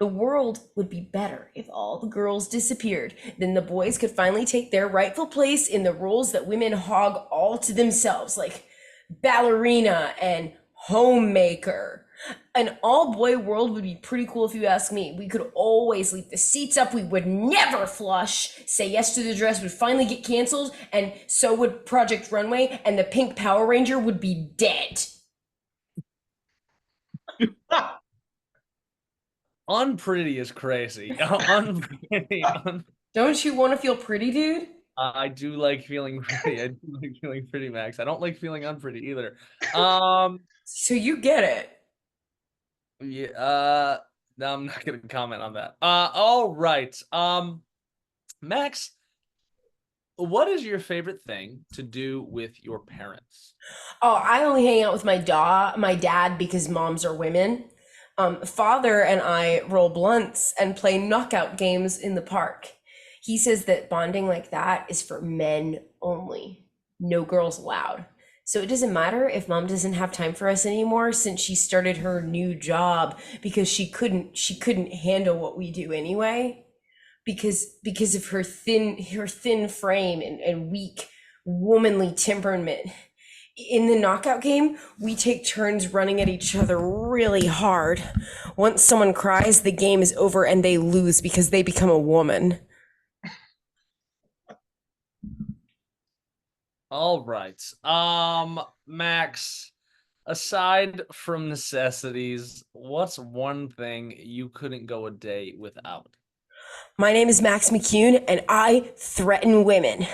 The world would be better if all the girls disappeared. Then the boys could finally take their rightful place in the roles that women hog all to themselves, like ballerina and homemaker. An all-boy world would be pretty cool if you ask me. We could always leave the seats up. We would never flush. Say Yes to the Dress would finally get canceled, and so would Project Runway, and the Pink Power Ranger would be dead. Unpretty is crazy. Unpretty. Don't you want to feel pretty, dude? I do like feeling pretty. I do like feeling pretty, Max. I don't like feeling unpretty either. So you get it. Yeah, no, I'm not gonna comment on that. All right. Max, what is your favorite thing to do with your parents? Oh, I only hang out with my dad because moms are women. Father and I roll blunts and play knockout games in the park. He says that bonding like that is for men only, no girls allowed. So it doesn't matter if mom doesn't have time for us anymore since she started her new job because she couldn't handle what we do anyway because of her thin frame and weak womanly temperament. In the knockout game, we take turns running at each other really hard. Once someone cries, the game is over and they lose because they become a woman. All right. Max, aside from necessities, what's one thing you couldn't go a day without? My name is Max McCune and I threaten women.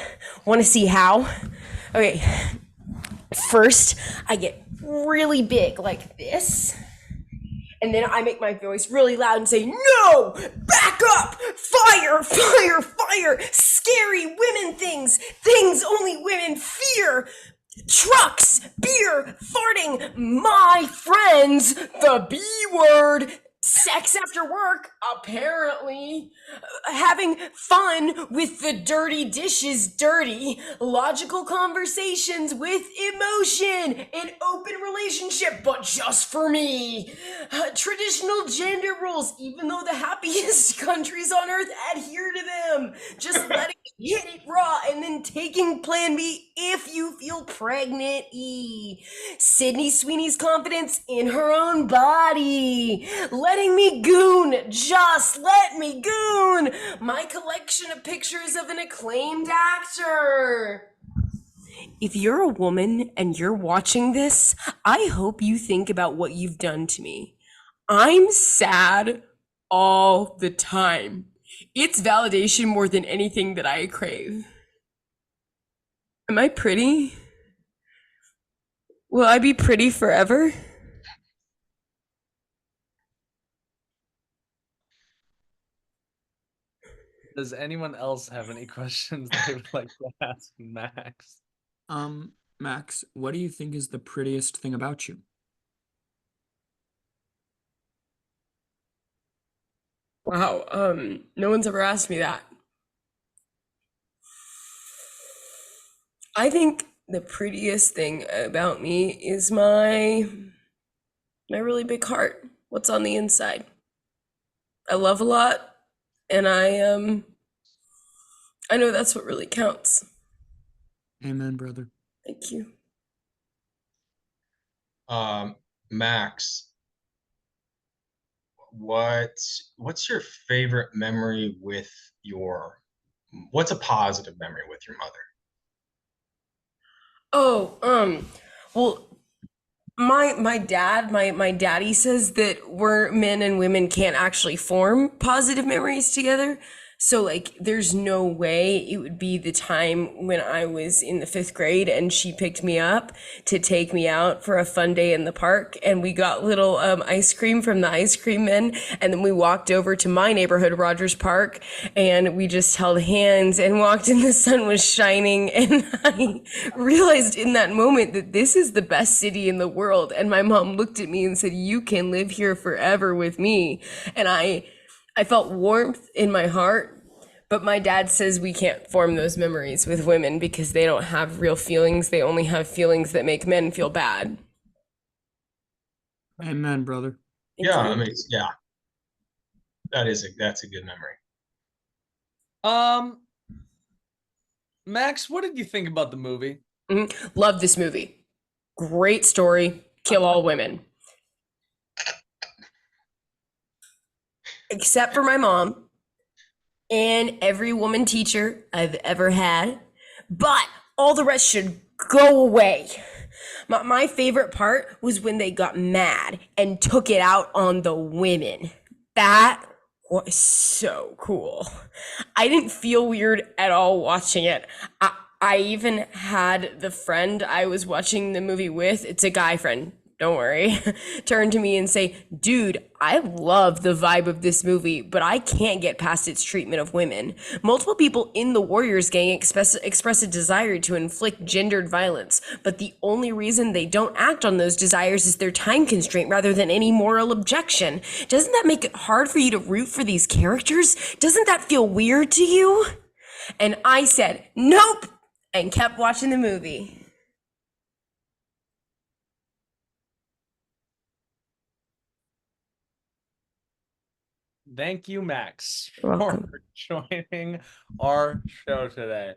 Want to see how? Okay. First, I get really big like this. And then I make my voice really loud and say, no, back up, fire, fire, fire, scary women things only women fear, trucks, beer, farting, my friends, the B word, sex after work, apparently, having fun with the dirty dishes dirty, logical conversations with emotion, an open relationship, but just for me, traditional gender roles, even though the happiest countries on earth adhere to them, just letting hit it raw and then taking plan B if you feel pregnant. Sydney Sweeney's confidence in her own body, letting me goon, just let me goon, my collection of pictures of an acclaimed actor. If you're a woman and you're watching this, I hope you think about what you've done to me. I'm sad all the time. It's validation more than anything that I crave. Am I pretty? Will I be pretty forever? Does anyone else have any questions they would like to ask Max? Max, what do you think is the prettiest thing about you? Wow, no one's ever asked me that. I think the prettiest thing about me is my really big heart. What's on the inside. I love a lot, and I know that's what really counts. Amen, brother. Thank you. Max, what's your favorite memory with what's a positive memory with your mother? Oh, well, my daddy says that we're men and women can't actually form positive memories together. So like there's no way it would be the time when I was in the 5th grade and she picked me up to take me out for a fun day in the park and we got little ice cream from the ice cream men and then we walked over to my neighborhood, Rogers Park, and we just held hands and walked and the sun was shining and I realized in that moment that this is the best city in the world and my mom looked at me and said, you can live here forever with me. And I felt warmth in my heart, but my dad says we can't form those memories with women because they don't have real feelings. They only have feelings that make men feel bad. Amen, brother. Yeah, I mean, yeah, that's a good memory. Max, what did you think about the movie? Love this movie. Great story. Kill all women. Except for my mom and every woman teacher I've ever had. But all the rest should go away. My favorite part was when they got mad and took it out on the women. That was so cool. I didn't feel weird at all watching it. I even had the friend I was watching the movie with, it's a guy friend, don't worry, turn to me and say, dude, I love the vibe of this movie, but I can't get past its treatment of women. Multiple people in the Warriors gang express a desire to inflict gendered violence, but the only reason they don't act on those desires is their time constraint rather than any moral objection. Doesn't that make it hard for you to root for these characters? Doesn't that feel weird to you? And I said, nope, and kept watching the movie. Thank you, Max, You're for welcome. joining our show today.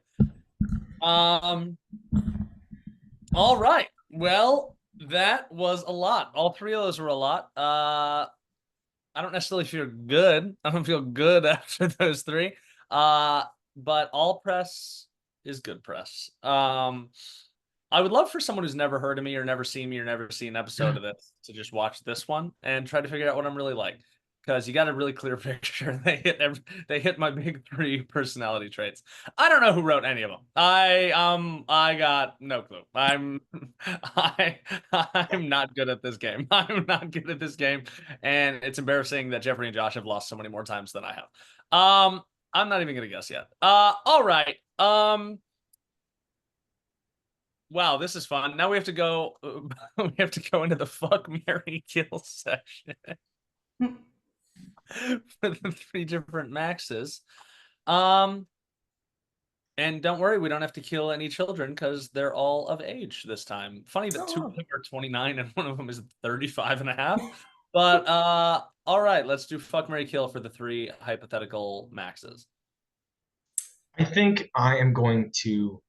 All right. Well, that was a lot. All three of those were a lot. I don't necessarily feel good. I don't feel good after those three. But all press is good press. I would love for someone who's never heard of me or never seen me or never seen an episode of this to just watch this one and try to figure out what I'm really like. Because you got a really clear picture. They hit my big three personality traits. I don't know who wrote any of them. I got no clue. I'm not good at this game. I'm not good at this game, and it's embarrassing that Jeffrey and Josh have lost so many more times than I have. I'm not even gonna guess yet. All right. Wow, this is fun. Now we have to go. We have to go into the fuck, marry, kill section for the three different maxes. And don't worry, we don't have to kill any children because they're all of age this time. Funny that two of them are 29 and one of them is 35 and a half. But all right, let's do fuck, marry, kill for the three hypothetical maxes. I think I am going to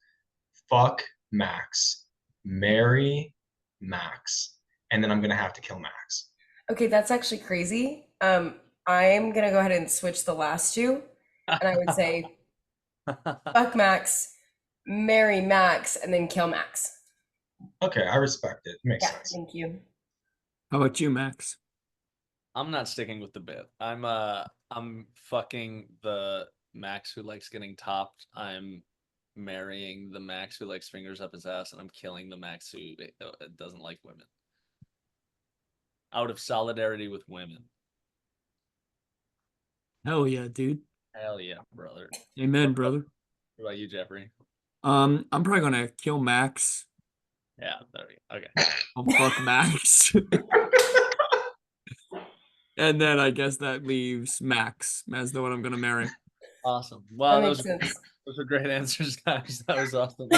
fuck Max, marry Max, and then I'm gonna have to kill Max. Okay, that's actually crazy. I'm gonna go ahead and switch the last two, and I would say fuck Max, marry Max, and then kill Max. Okay, I respect it. Makes Yeah, sense. thank you. How about you, Max? I'm not sticking with the bit. I'm fucking the Max who likes getting topped. I'm marrying the Max who likes fingers up his ass, and I'm killing the Max who doesn't like women. Out of solidarity with women. Hell yeah, dude. Hell yeah, brother. Amen, brother. What about you, Jeffrey? I'm probably gonna kill Max. Yeah, there we go. Okay. I'll fuck Max. And then I guess that leaves Max as the one I'm gonna marry. Awesome. Wow, That makes sense. those are great answers, guys. That was awesome.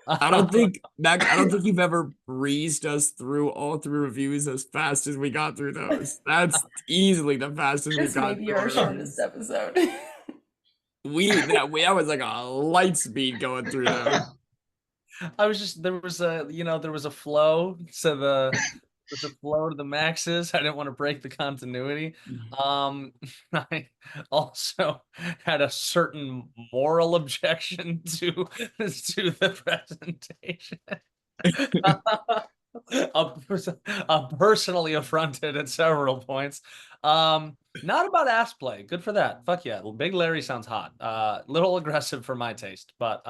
I don't think Max, I don't think you've ever breezed us through all three reviews as fast as we got through those. That's easily the fastest we This got may be through our those. shortest episode. That was like a light speed going through those. I was just there was a flow to the flow to the maxes. I didn't want to break the continuity. I also had a certain moral objection to the presentation. I'm personally affronted at several points. Not about ass play. Good for that. Fuck yeah. Big Larry sounds hot. Little aggressive for my taste, but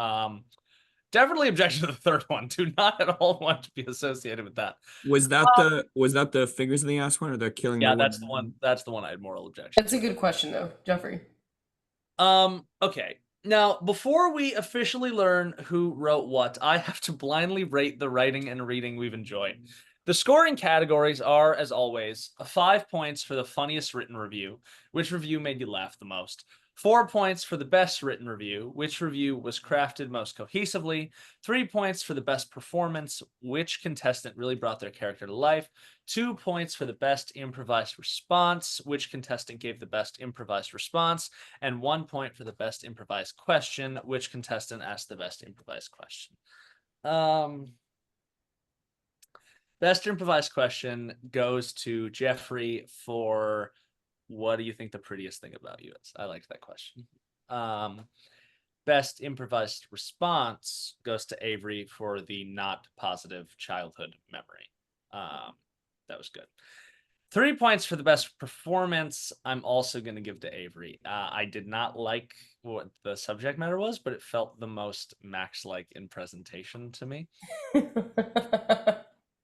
definitely objection to the third one. Do not at all want to be associated with that. Was that the fingers in the ass one or the killing Yeah, the that's the woman? one. That's the one I had moral objections. That's a good question, though, Jeffrey. Okay. Now, before we officially learn who wrote what, I have to blindly rate the writing and reading we've enjoyed. The scoring categories are, as always, 5 points for the funniest written review, which review made you laugh the most. 4 points for the best written review, which review was crafted most cohesively. 3 points for the best performance, which contestant really brought their character to life. 2 points for the best improvised response, which contestant gave the best improvised response. And 1 point for the best improvised question, which contestant asked the best improvised question. Best improvised question goes to Jeffrey for what do you think the prettiest thing about you is? I liked that question. Best improvised response goes to Avery for the not positive childhood memory. That was good. 3 points for the best performance. I'm also going to give to Avery. I did not like what the subject matter was, but it felt the most Max-like in presentation to me.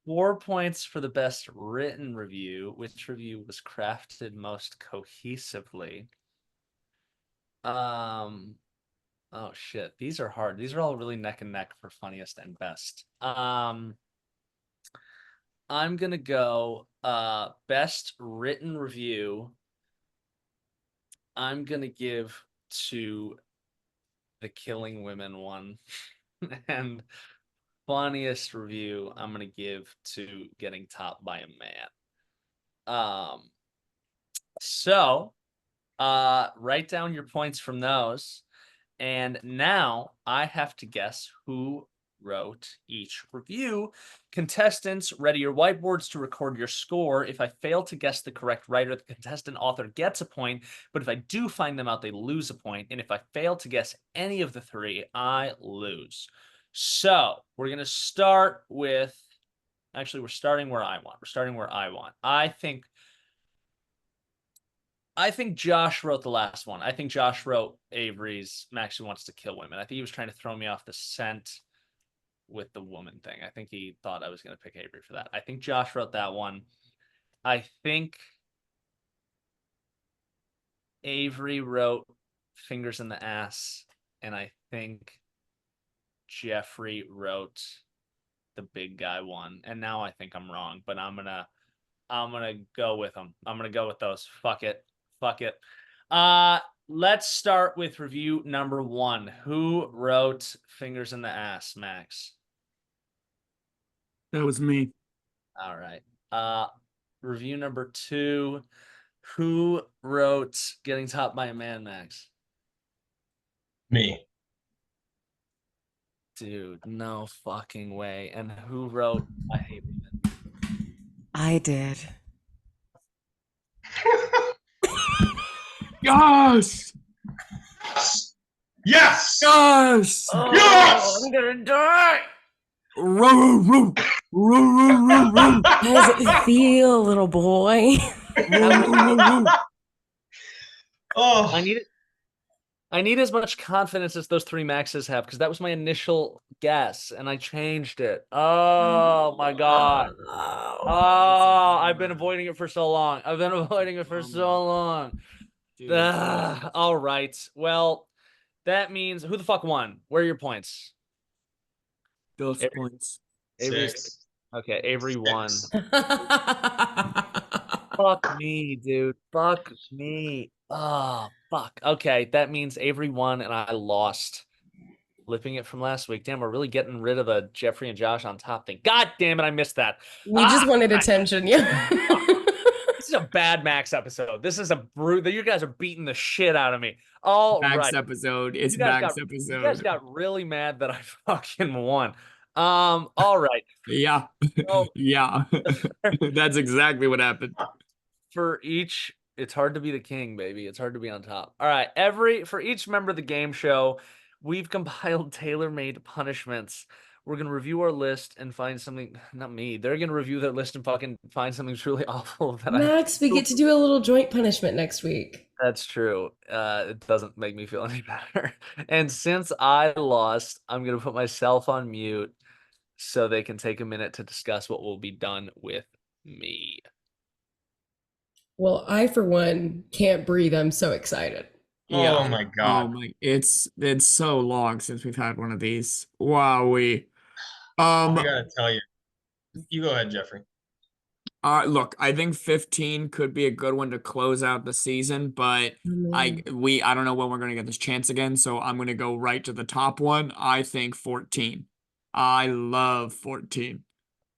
4 points for the best written review, which review was crafted most cohesively. Oh shit, these are hard. These are all really neck and neck for funniest and best. I'm gonna go best written review. I'm gonna give to the killing women one. And funniest review I'm gonna give to getting topped by a man. So write down your points from those. And now I have to guess who wrote each review. Contestants, ready your whiteboards to record your score. If I fail to guess the correct writer, the contestant author gets a point. But if I do find them out, they lose a point. And if I fail to guess any of the three, I lose. So we're going to start with, actually, we're starting where I want. I think Josh wrote the last one. I think Josh wrote Avery's Max Who Wants to Kill Women. I think he was trying to throw me off the scent with the woman thing. I think he thought I was going to pick Avery for that. I think Josh wrote that one. I think Avery wrote Fingers in the Ass. And I think Jeffrey wrote the big guy one. And now I think I'm wrong, but I'm gonna go with them. I'm gonna go with those. Fuck it. Let's start with review number 1. Who wrote Fingers in the Ass, Max? That was me. All right. Review number 2. Who wrote Getting Topped by a Man, Max? Me. Dude, no fucking way. And who wrote I Hate Women? I did. Yes! Yes! Yes! Oh, Yes! I'm gonna die. Roo, roo, roo, roo, roo, roo, How does it feel, little boy? roo, roo, roo. Oh, I need as much confidence as those 3 Maxes have, because that was my initial guess, and I changed it. Oh my god. Oh, I've been avoiding it for so long. Dude. All right. Well, that means who the fuck won? Where are your points? Those Avery- points. Avery's 6. okay. Avery won. 6. Fuck me, dude. Fuck me. Oh, fuck. Okay, that means Avery won and I lost. Flipping it from last week. Damn, we're really getting rid of the Jeffrey and Josh on top thing. God damn it, I missed that. We just wanted attention, yeah. This is a bad Max episode. This is a brute. You guys are beating the shit out of me. All Max right. episode. It's You guys Max You guys episode. got really mad that I fucking won. All right. Yeah. Well, Yeah. That's exactly what happened. for each, it's hard to be the king, baby. It's hard to be on top. All right. For each member of the game show, we've compiled tailor-made punishments. We're gonna review our list and find something. Not me. They're gonna review their list and fucking find something truly awful that Max, we get to do a little joint punishment next week. That's true. It doesn't make me feel any better. And since I lost, I'm gonna put myself on mute so they can take a minute to discuss what will be done with me. Well, I, for one, can't breathe. I'm so excited. Oh my god. Oh my, it's so long since we've had one of these. Wowee. I gotta tell you. You go ahead, Jeffrey. Look, I think 15 could be a good one to close out the season, but I don't know when we're gonna get this chance again, so I'm gonna go right to the top one. I think 14. I love 14.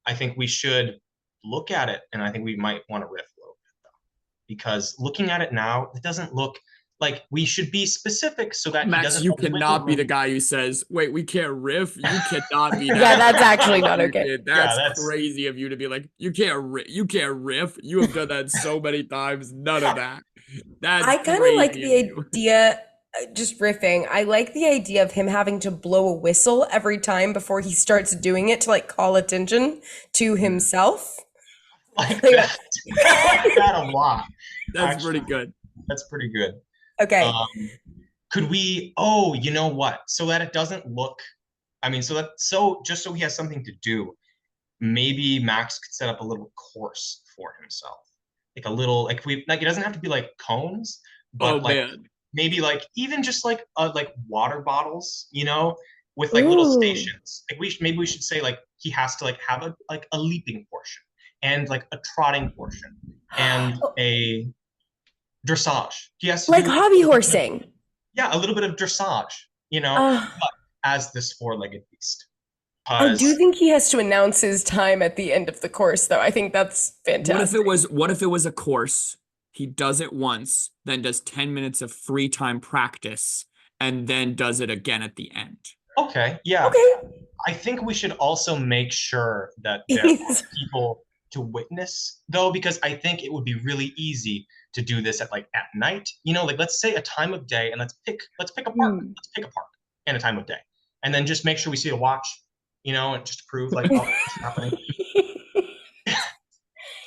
I think we should look at it, and I think we might want to riff a little bit, though. Because looking at it now, it doesn't look like we should be specific so that he Max, doesn't you have wiggle cannot be room. the guy who says, "Wait, we can't riff." You cannot be that. Yeah, that's actually not okay. That's crazy of you to be like, "You can't riff." You have done that so many times. None of that. That's I kind of like crazy the of you. idea, just riffing. I like the idea of him having to blow a whistle every time before he starts doing it to like call attention to himself. Like that. I like that a lot. That's Actually, pretty good. That's pretty good. Okay. Could we, oh, you know what? So that it doesn't look, I mean, just so he has something to do, maybe Max could set up a little course for himself. Like a little, like it doesn't have to be like cones, but Man. maybe like even just like water bottles, with like little stations. Like maybe we should say like he has to like have a leaping portion and like a trotting portion and a dressage. He has to like do hobby horsing. Yeah, a little bit of dressage. you know, Uh, but as this four-legged beast. I do Because think he has to announce his time at the end of the course, though. I think that's fantastic. What if it was a course? He does it once, then does 10 minutes of free time practice, and then does it again at the end. okay, yeah. Okay. I think we should also make sure that there are people to witness, though, because I think it would be really easy to do this at night. You know, like let's say a time of day, and let's pick a park. Let's pick a park and a time of day, and then just make sure we see a watch. You know, and just to prove like, oh, it's happening.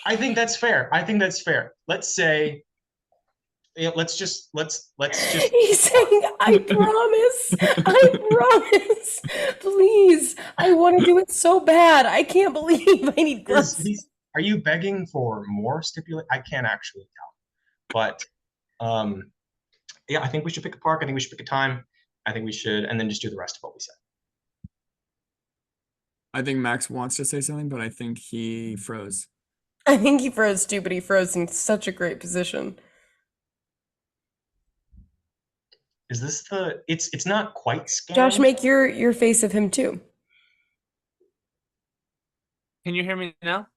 I think that's fair. I think that's fair. Let's say, yeah, let's just. He's saying, I promise, please. I want to do it so bad. I can't believe I need gloves. Are you begging for more stipulate? I can't actually tell, but yeah, I think we should pick a park. I think we should pick a time. I think we should, and then just do the rest of what we said. I think Max wants to say something, but I think he froze. I think he froze too, but he froze in such a great position. Is this the? It's not quite scanning. Josh, make your face of him too. Can you hear me now?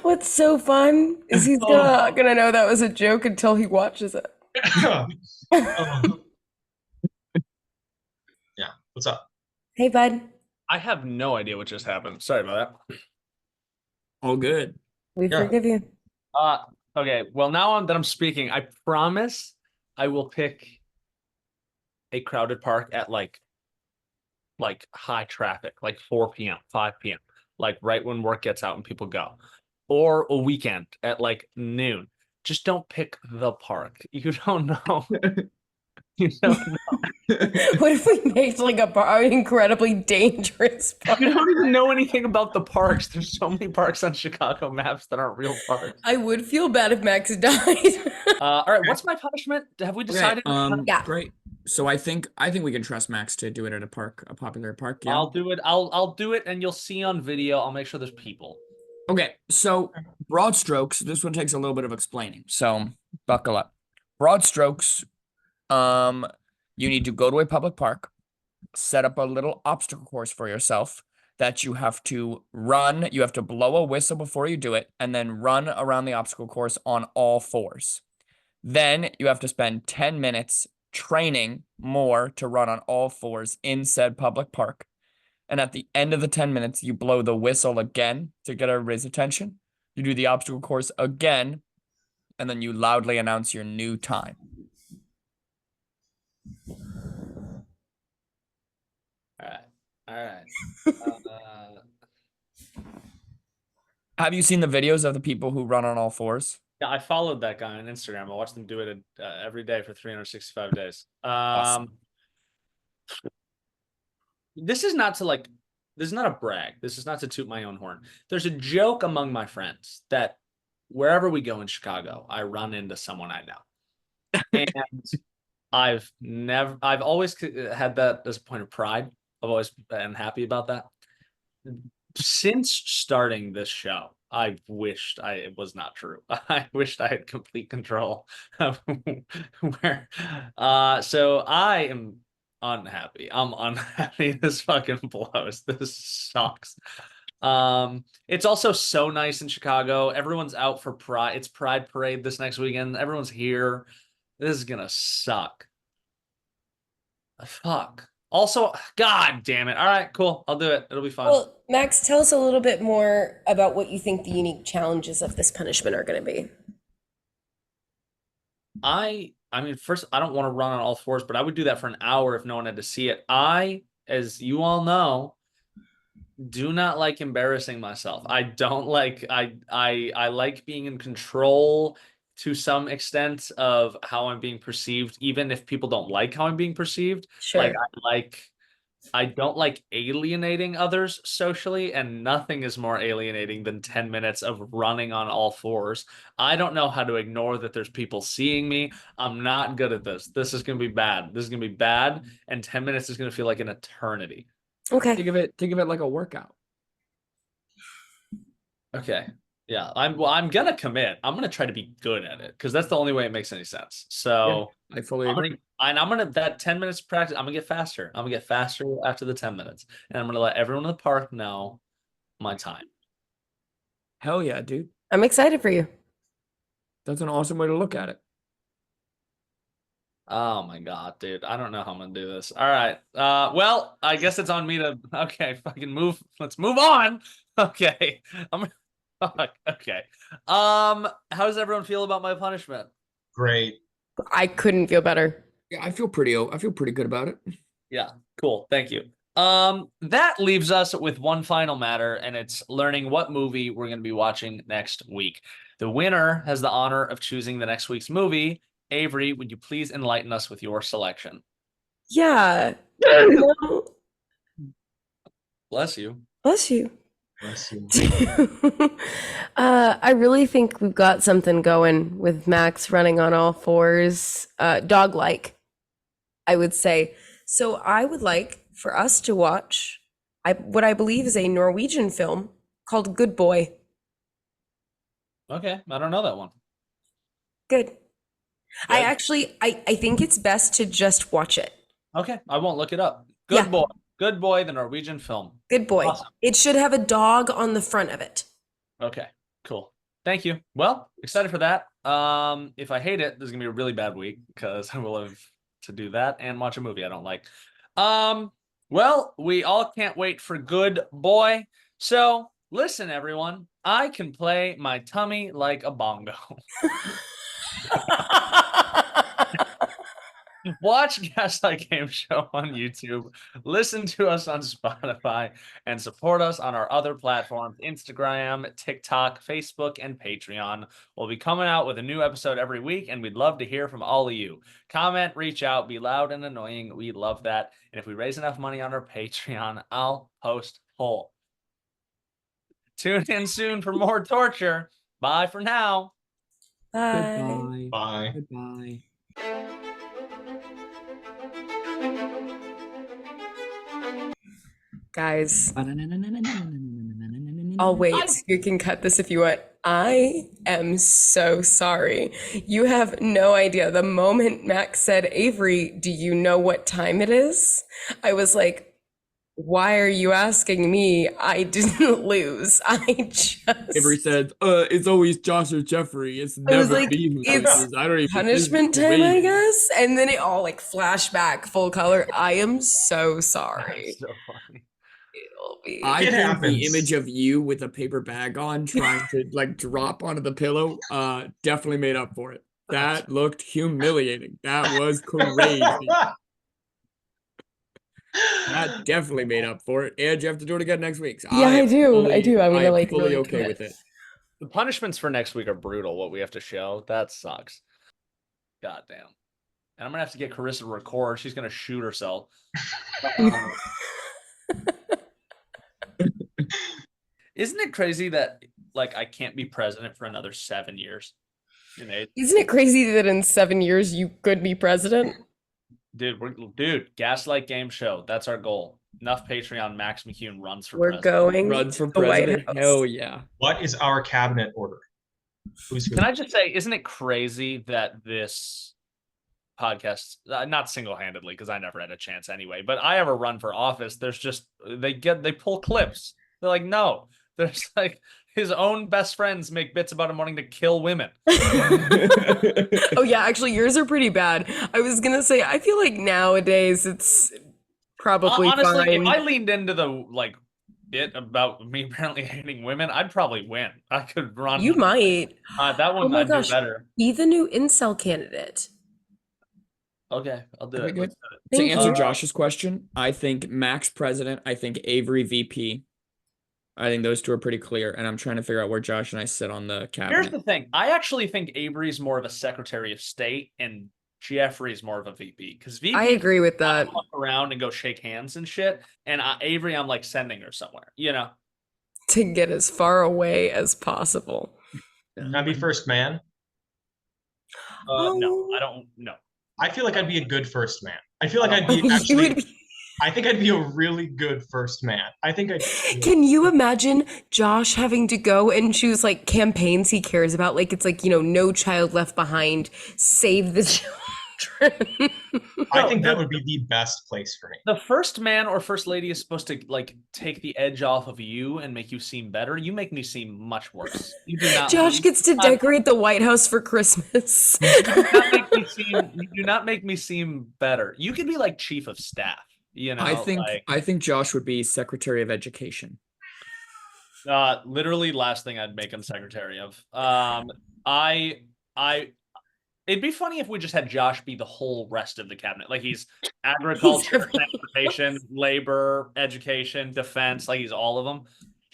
What's so fun is he's gonna know that was a joke until he watches it. Yeah, what's up? Hey, bud. I have no idea what just happened. Sorry about that. All good. We Yeah. forgive you. Okay. Well, now that I'm speaking, I promise I will pick a crowded park at like high traffic, like 4 p.m., 5 p.m., like right when work gets out and people go, or a weekend at like noon. Just don't pick the park. You don't know. You don't know. What if we made like an incredibly dangerous park? You don't even know anything about the parks. There's so many parks on Chicago maps that aren't real parks. I would feel bad if Max died. All right, what's my punishment? Have we decided? Yeah. Great. So I think we can trust Max to do it at a park, a popular park. Yeah. I'll do it. I'll do it, and you'll see on video. I'll make sure there's people. Okay, so broad strokes, this one takes a little bit of explaining. So buckle up. Broad strokes, you need to go to a public park, set up a little obstacle course for yourself that you have to run. You have to blow a whistle before you do it, and then run around the obstacle course on all fours. Then you have to spend 10 minutes training more to run on all fours in said public park. And at the end of the 10 minutes, you blow the whistle again to get everybody's attention. You do the obstacle course again, and then you loudly announce your new time. All right. Have you seen the videos of the people who run on all fours? Yeah, I followed that guy on Instagram. I watched them do it every day for 365 days. Awesome. This is not a brag. This is not to toot my own horn. There's a joke among my friends that wherever we go in Chicago, I run into someone I know. And I've always had that as a point of pride. I've always been happy about that. Since starting this show, I wished it was not true. I wished I had complete control of where. So I am unhappy. I'm unhappy. This fucking blows. This sucks. It's also so nice in Chicago. Everyone's out for Pride. It's Pride Parade this next weekend. Everyone's here. This is gonna suck. Fuck. Also, god damn it. All right, cool. I'll do it. It'll be fun. Well, Max, tell us a little bit more about what you think the unique challenges of this punishment are going to be. I mean, first, I don't want to run on all fours, but I would do that for an hour if no one had to see it. I, as you all know, do not like embarrassing myself. I don't like, I like being in control to some extent of how I'm being perceived, even if people don't like how I'm being perceived. Sure. Like, I like I don't like alienating others socially, and nothing is more alienating than 10 minutes of running on all fours. I don't know how to ignore that there's people seeing me. I'm not good at this. This is going to be bad. This is going to be bad, and 10 minutes is going to feel like an eternity. Okay. Think of it like a workout. Okay. Yeah, I'm gonna commit. I'm gonna try to be good at it because that's the only way it makes any sense. So I fully agree. I'm gonna that 10 minutes practice. I'm gonna get faster. I'm gonna get faster after the 10 minutes, and I'm gonna let everyone in the park know my time. Hell yeah, dude. I'm excited for you. That's an awesome way to look at it. Oh my god, dude! I don't know how I'm gonna do this. All right. Well, I guess it's on me to. Okay, fucking move. Let's move on. Okay. Fuck. Okay. How does everyone feel about my punishment? Great. I couldn't feel better. Yeah, I feel pretty good about it. Yeah, cool. Thank you. That leaves us with one final matter, and it's learning what movie we're going to be watching next week. The winner has the honor of choosing the next week's movie. Avery, would you please enlighten us with your selection? Yeah. Bless you. Bless you. Bless you. I really think we've got something going with Max running on all fours, dog-like, I would say. So I would like for us to watch what I believe is a Norwegian film called Good Boy. Okay, I don't know that one. Good. I Good. actually, I think it's best to just watch it. Okay, I won't look it up. Good Yeah. Boy. Good Boy, the Norwegian film. Good Boy. Awesome. It should have a dog on the front of it. Okay, cool. Thank you. Well, excited for that. If I hate it, this is gonna be a really bad week because I will have to do that and watch a movie I don't like. Well, we all can't wait for Good Boy. So listen, everyone, I can play my tummy like a bongo. Watch Gaslight Game Show on YouTube, listen to us on Spotify, and support us on our other platforms, Instagram, TikTok, Facebook, and Patreon. We'll be coming out with a new episode every week, and we'd love to hear from all of you. Comment, reach out, be loud and annoying. We love that. And if we raise enough money on our Patreon, I'll post poll. Tune in soon for more torture. Bye for now. Bye. Goodbye. Bye. Goodbye. Guys, I'll wait. You can cut this if you want. I am so sorry. You have no idea. The moment Max said, Avery, do you know what time it is? I was like, why are you asking me? I didn't lose. I just. Avery said, it's always Josh or Jeffrey. It's I was never like, me who it's loses. I don't even punishment this is time, I crazy." guess. And then it all like flashback, full color. I am so sorry. So funny. It'll be. I It think happens. the image of you with a paper bag on trying to like drop onto the pillow definitely made up for it. That looked humiliating. That was crazy. That definitely made up for it. And you have to do it again next week. So Yeah, I do. I do. I'm I gonna am like fully really okay commit. with it. The punishments for next week are brutal, what we have to show. That sucks. God damn. And I'm gonna have to get Carissa to record. She's gonna shoot herself. Isn't it crazy that like I can't be president for another 7 years? Isn't it crazy that in 7 years you could be president? Dude, Gaslight Game Show. That's our goal. Enough Patreon. Max McCune runs for We're president. going Runs for to the White president. House. Hell yeah. What is our cabinet order? Who's who? Can I just say, isn't it crazy that this podcast, not single-handedly, because I never had a chance anyway, but I ever run for office, there's just they pull clips. They're like, no. There's like his own best friends make bits about him wanting to kill women. Oh yeah, actually yours are pretty bad. I was gonna say I feel like nowadays it's probably Honestly, fine. if I leaned into the like bit about me apparently hating women, I'd probably win. I could run. You might. That one Oh my I'd gosh. do better. Be the new incel candidate. Okay, I'll do That'd it. be good. Let's do it. To Thank answer you. Josh's question, I think Max president, I think Avery VP. I think those two are pretty clear, and I'm trying to figure out where Josh and I sit on the Here's cabinet. the thing. I actually think Avery's more of a Secretary of State, and Jeffrey's more of a VP because VP. I agree with that. Walk around and go shake hands and shit. And Avery, I'm like sending her somewhere. You know. To get as far away as possible. Can I be first man? No, I don't. No. I feel like I'd be a good first man. I feel like I'd You be actually. would be- I think I'd be a really good first man. I think I'd. Can you imagine Josh having to go and choose like campaigns he cares about? Like it's like, No Child Left Behind, Save the Children. I think that would be the best place for me. The first man or first lady is supposed to like take the edge off of you and make you seem better. You make me seem much worse. You do not. Josh gets to decorate the White House for Christmas. You do not make me seem better. You could be like chief of staff. I think Josh would be Secretary of Education. Literally last thing I'd make him secretary of. It'd be funny if we just had Josh be the whole rest of the cabinet. Like he's agriculture, transportation, labor, education, defense. Like he's all of them.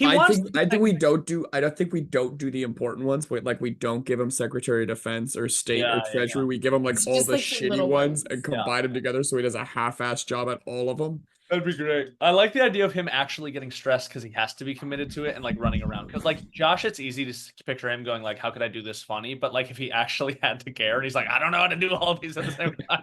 I think we don't do the important ones, but like we don't give him Secretary of Defense or State or Treasury. We give him like It's all just, the like, the shitty little ones ones. and combine them together so he does a half-assed job at all of them. That'd be great. I like the idea of him actually getting stressed because he has to be committed to it and like running around. Because like Josh, it's easy to picture him going like, "How could I do this funny?" But like if he actually had to care and he's like, "I don't know how to do all of these at the same time."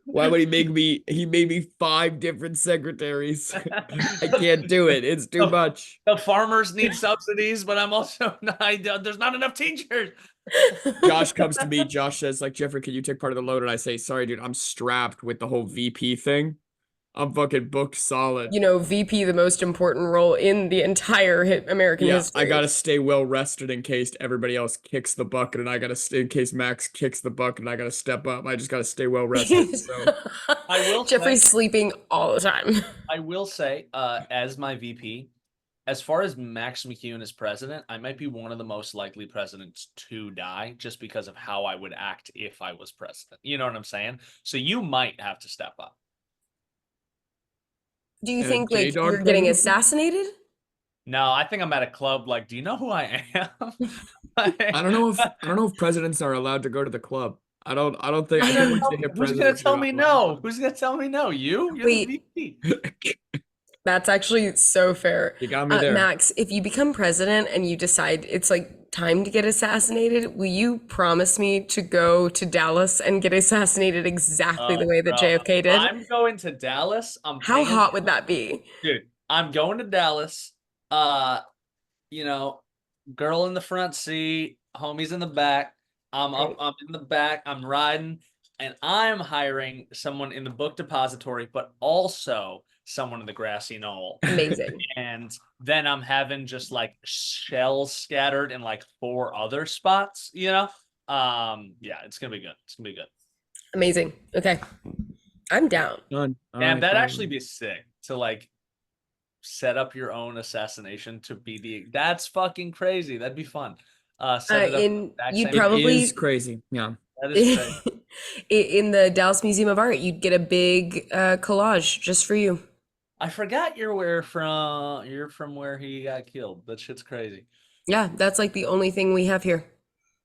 Why would he make me? He made me 5 different secretaries. I can't do it. It's too much. The farmers need subsidies, but I'm also there's not enough teachers. Josh comes to me. Josh says, like, Jeffrey, can you take part of the load? And I say, sorry, dude, I'm strapped with the whole VP thing. I'm fucking booked solid. VP, the most important role in the entire American history. I gotta stay well rested in case everybody else kicks the bucket, and I gotta stay in case Max kicks the bucket, and I gotta step up. I just gotta stay well rested. So Jeffrey's sleeping all the time. I will say, as my VP, as far as Max McCune as president, I might be one of the most likely presidents to die just because of how I would act if I was president. You know what I'm saying? So you might have to step up. Do you think like you're getting assassinated? No, I think I'm at a club. Like, do you know who I am? I don't know if presidents are allowed to go to the club. I don't think. Who's gonna tell me no? Who's gonna tell me no? You're Wait. the VP. That's actually so fair. You got me there. Max, if you become president and you decide it's like time to get assassinated, will you promise me to go to Dallas and get assassinated exactly the way that JFK did? I'm going to Dallas. How hot would that be? Dude, I'm going to Dallas. Girl in the front seat, homies in the back. I'm in the back. I'm riding, and I'm hiring someone in the book depository, but also someone in the grassy knoll. Amazing. And then I'm having just like shells scattered in like 4 other spots, it's gonna be good. It's gonna be good. Amazing. Okay. I'm down. Done. And that'd actually be sick to like set up your own assassination to be that's fucking crazy. That'd be fun. You'd probably it is crazy. Yeah. That is crazy. In the Dallas Museum of Art, you'd get a big collage just for you. I forgot you're from where he got killed. That shit's crazy. Yeah, that's like the only thing we have here.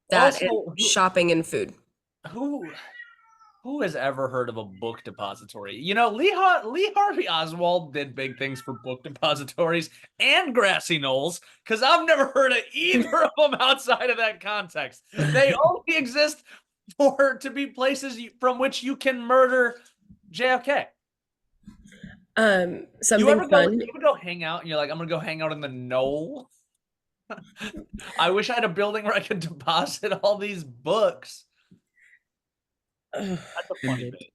That Also, and shopping and food. Who has ever heard of a book depository? Lee Harvey Oswald did big things for book depositories and grassy knolls, because I've never heard of either of them outside of that context. They only exist to be places from which you can murder JFK. Something you ever fun. go hang out and you're like, I'm gonna go hang out in the knoll? I wish I had a building where I could deposit all these books. That's a funny bit.